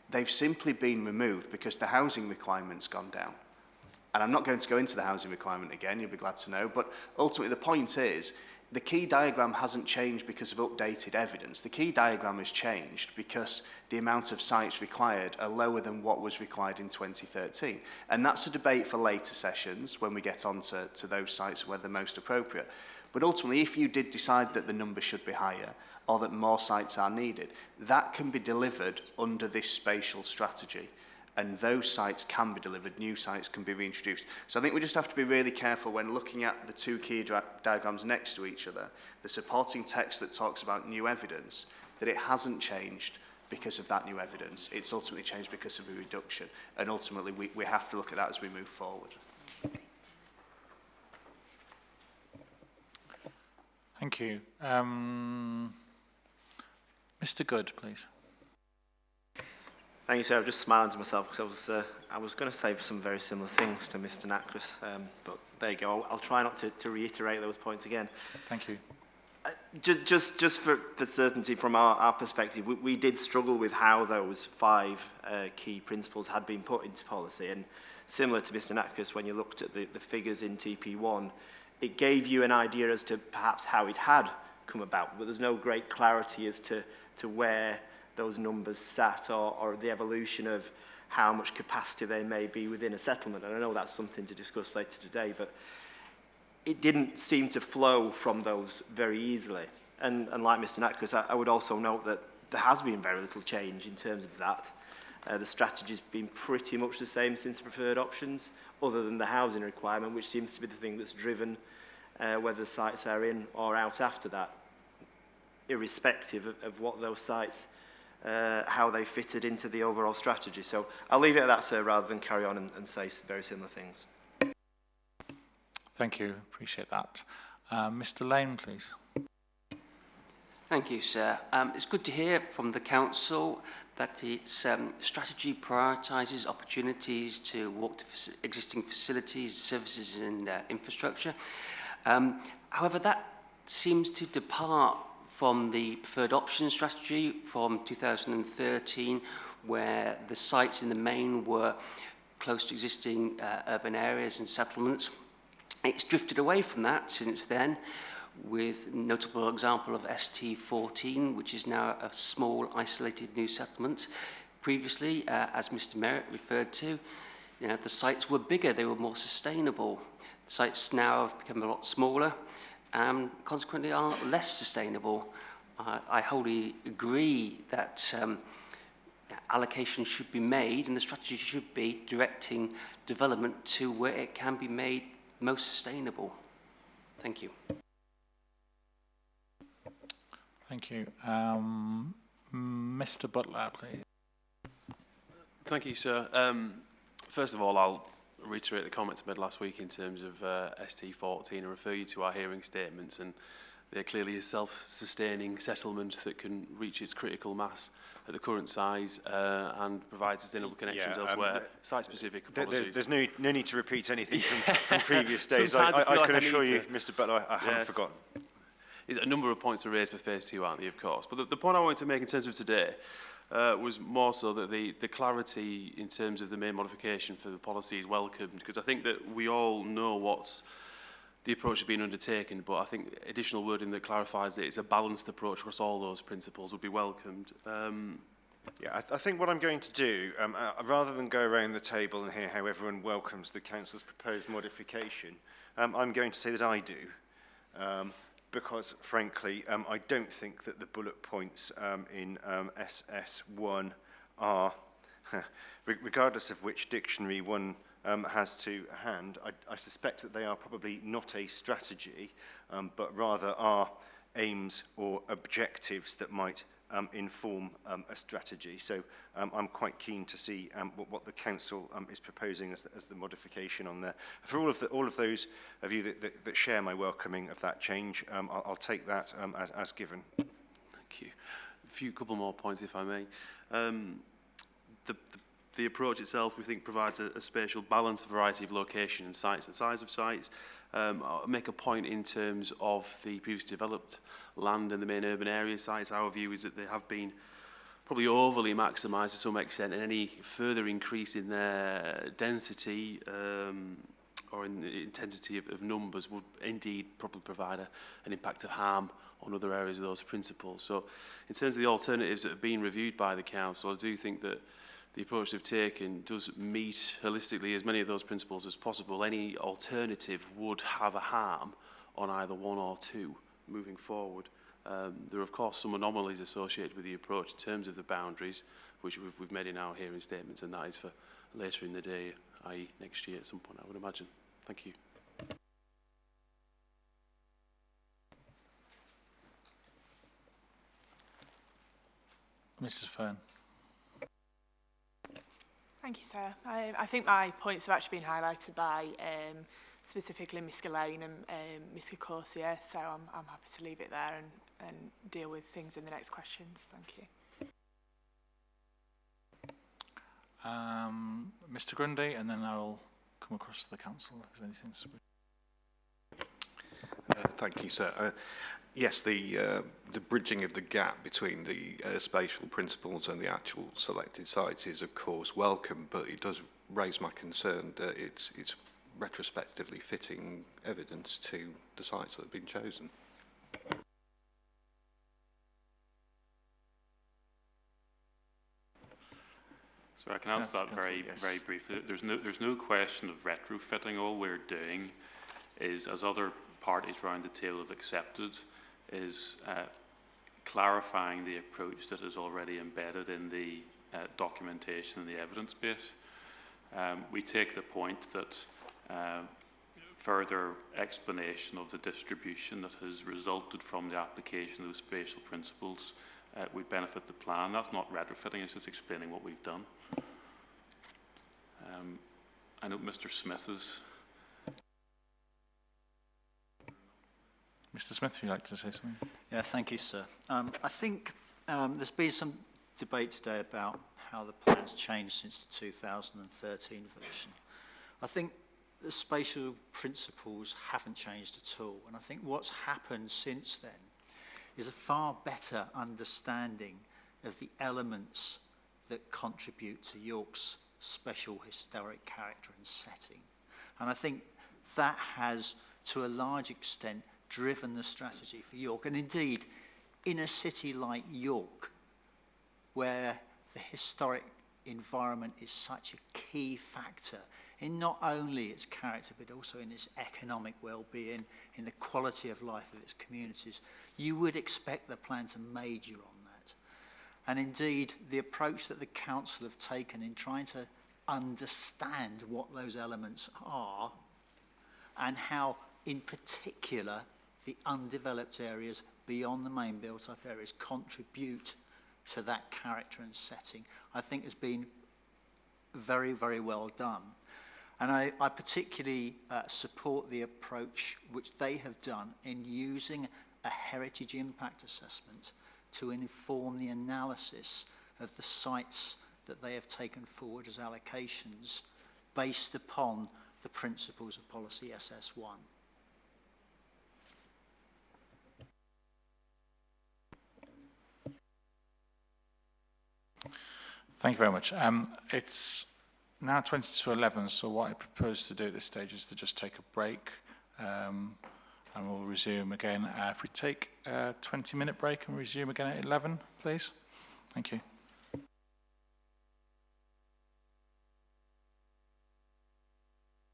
They've simply been removed because the housing requirement's gone down. And I'm not going to go into the housing requirement again, you'll be glad to know, but ultimately the point is, the key diagram hasn't changed because of updated evidence. The key diagram has changed because the amount of sites required are lower than what was required in 2013. And that's a debate for later sessions when we get on to those sites where they're most appropriate. But ultimately, if you did decide that the number should be higher or that more sites are needed, that can be delivered under this spatial strategy. And those sites can be delivered, new sites can be reintroduced. So I think we just have to be really careful when looking at the two key diagrams next to each other, the supporting text that talks about new evidence, that it hasn't changed because of that new evidence. It's ultimately changed because of a reduction. And ultimately, we have to look at that as we move forward. Thank you. Mr. Good, please. Thank you, sir. I'm just smiling to myself because I was going to say some very similar things to Mr. Nakris, but there you go. I'll try not to reiterate those points again. Thank you. Just for certainty from our perspective, we did struggle with how those 5 key principles had been put into policy, and similar to Mr. Nakris, when you looked at the figures in TP1, it gave you an idea as to perhaps how it had come about, but there's no great clarity as to where those numbers sat or the evolution of how much capacity there may be within a settlement. And I know that's something to discuss later today, but it didn't seem to flow from those very easily. And like Mr. Nakris, I would also note that there has been very little change in terms of that. The strategy's been pretty much the same since preferred options, other than the housing requirement, which seems to be the thing that's driven whether the sites are in or out after that, irrespective of what those sites, how they fitted into the overall strategy. So I'll leave it at that, sir, rather than carry on and say very similar things. Thank you, appreciate that. Mr. Lane, please. Thank you, sir. It's good to hear from the council that its strategy prioritises opportunities to walk to existing facilities, services and infrastructure. However, that seems to depart from the preferred option strategy from 2013, where the sites in the main were close to existing urban areas and settlements. It's drifted away from that since then, with notable example of ST14, which is now a small, isolated new settlement. Previously, as Mr. Merritt referred to, the sites were bigger, they were more sustainable. The sites now have become a lot smaller and consequently are less sustainable. I wholly agree that allocation should be made and the strategy should be directing development to where it can be made most sustainable. Thank you. Thank you. Mr. Butler, please. Thank you, sir. First of all, I'll reiterate the comments I made last week in terms of ST14 and refer you to our hearing statements and they're clearly a self-sustaining settlement that can reach its critical mass at the current size and provide sustainable connections elsewhere. Site-specific apologies. There's no need to repeat anything from previous days. I can assure you, Mr. Butler, I haven't forgotten. A number of points are raised for phase 2, aren't they, of course. But the point I wanted to make in terms of today was more so that the clarity in terms of the main modification for the policy is welcomed, because I think that we all know what's the approach has been undertaken, but I think additional wording that clarifies that it's a balanced approach across all those principles would be welcomed. Yeah, I think what I'm going to do, rather than go around the table and hear how everyone welcomes the Council's proposed modification, I'm going to say that I do. Because, frankly, I don't think that the bullet points in SS1 are, regardless of which dictionary one has to hand, I suspect that they are probably not a strategy, but rather are aims or objectives that might inform a strategy. So I'm quite keen to see what the Council is proposing as the modification on there. For all of those of you that share my welcoming of that change, I'll take that as given. Thank you. A couple more points, if I may. The approach itself, we think, provides a spatial balance, variety of location and sites and size of sites. I'll make a point in terms of the previously developed land and the main urban area sites. Our view is that they have been probably overly maximised to some extent, and any further increase in their density or in the intensity of numbers would indeed probably provide an impact of harm on other areas of those principles. So in terms of the alternatives that have been reviewed by the Council, I do think that the approach they've taken does meet holistically as many of those principles as possible. Any alternative would have a harm on either one or two moving forward. There are, of course, some anomalies associated with the approach in terms of the boundaries, which we've made in our hearing statements, and that is for later in the day, i.e. next year at some point, I would imagine. Thank you. Mrs. Fern. Thank you, sir. I think my points have actually been highlighted by specifically Ms. Gillane and Ms. Corsia, so I'm happy to leave it there and deal with things in the next questions. Thank you. Mr. Grundy, and then I'll come across to the Council if there's anything to... Thank you, sir. Yes, the bridging of the gap between the spatial principles and the actual selected sites is, of course, welcome, but it does raise my concern that it's retrospectively fitting evidence to the sites that have been chosen. So I can answer that very briefly. There's no question of retrofitting. All we're doing is, as other parties around the table have accepted, is clarifying the approach that is already embedded in the documentation and the evidence base. We take the point that further explanation of the distribution that has resulted from the application of those spatial principles would benefit the plan. That's not retrofitting, it's just explaining what we've done. I know Mr. Smith is... Mr. Smith, would you like to say something? Yeah, thank you, sir. I think there's been some debate today about how the plan's changed since the 2013 version. I think the spatial principles haven't changed at all, and I think what's happened since then is a far better understanding of the elements that contribute to York's special historic character and setting. And I think that has, to a large extent, driven the strategy for York. And indeed, in a city like York, where the historic environment is such a key factor in not only its character, but also in its economic well-being, in the quality of life of its communities, you would expect the plan to major on that. And indeed, the approach that the Council have taken in trying to understand what those elements are and how, in particular, the undeveloped areas beyond the main built-up areas contribute to that character and setting, I think has been very, very well done. And I particularly support the approach which they have done in using a heritage impact assessment to inform the analysis of the sites that they have taken forward as allocations based upon the principles of policy SS1. Thank you very much. It's now 20 to 11, so what I propose to do at this stage is to just take a break, and we'll resume again. If we take a 20-minute break and resume again at 11, please. Thank you.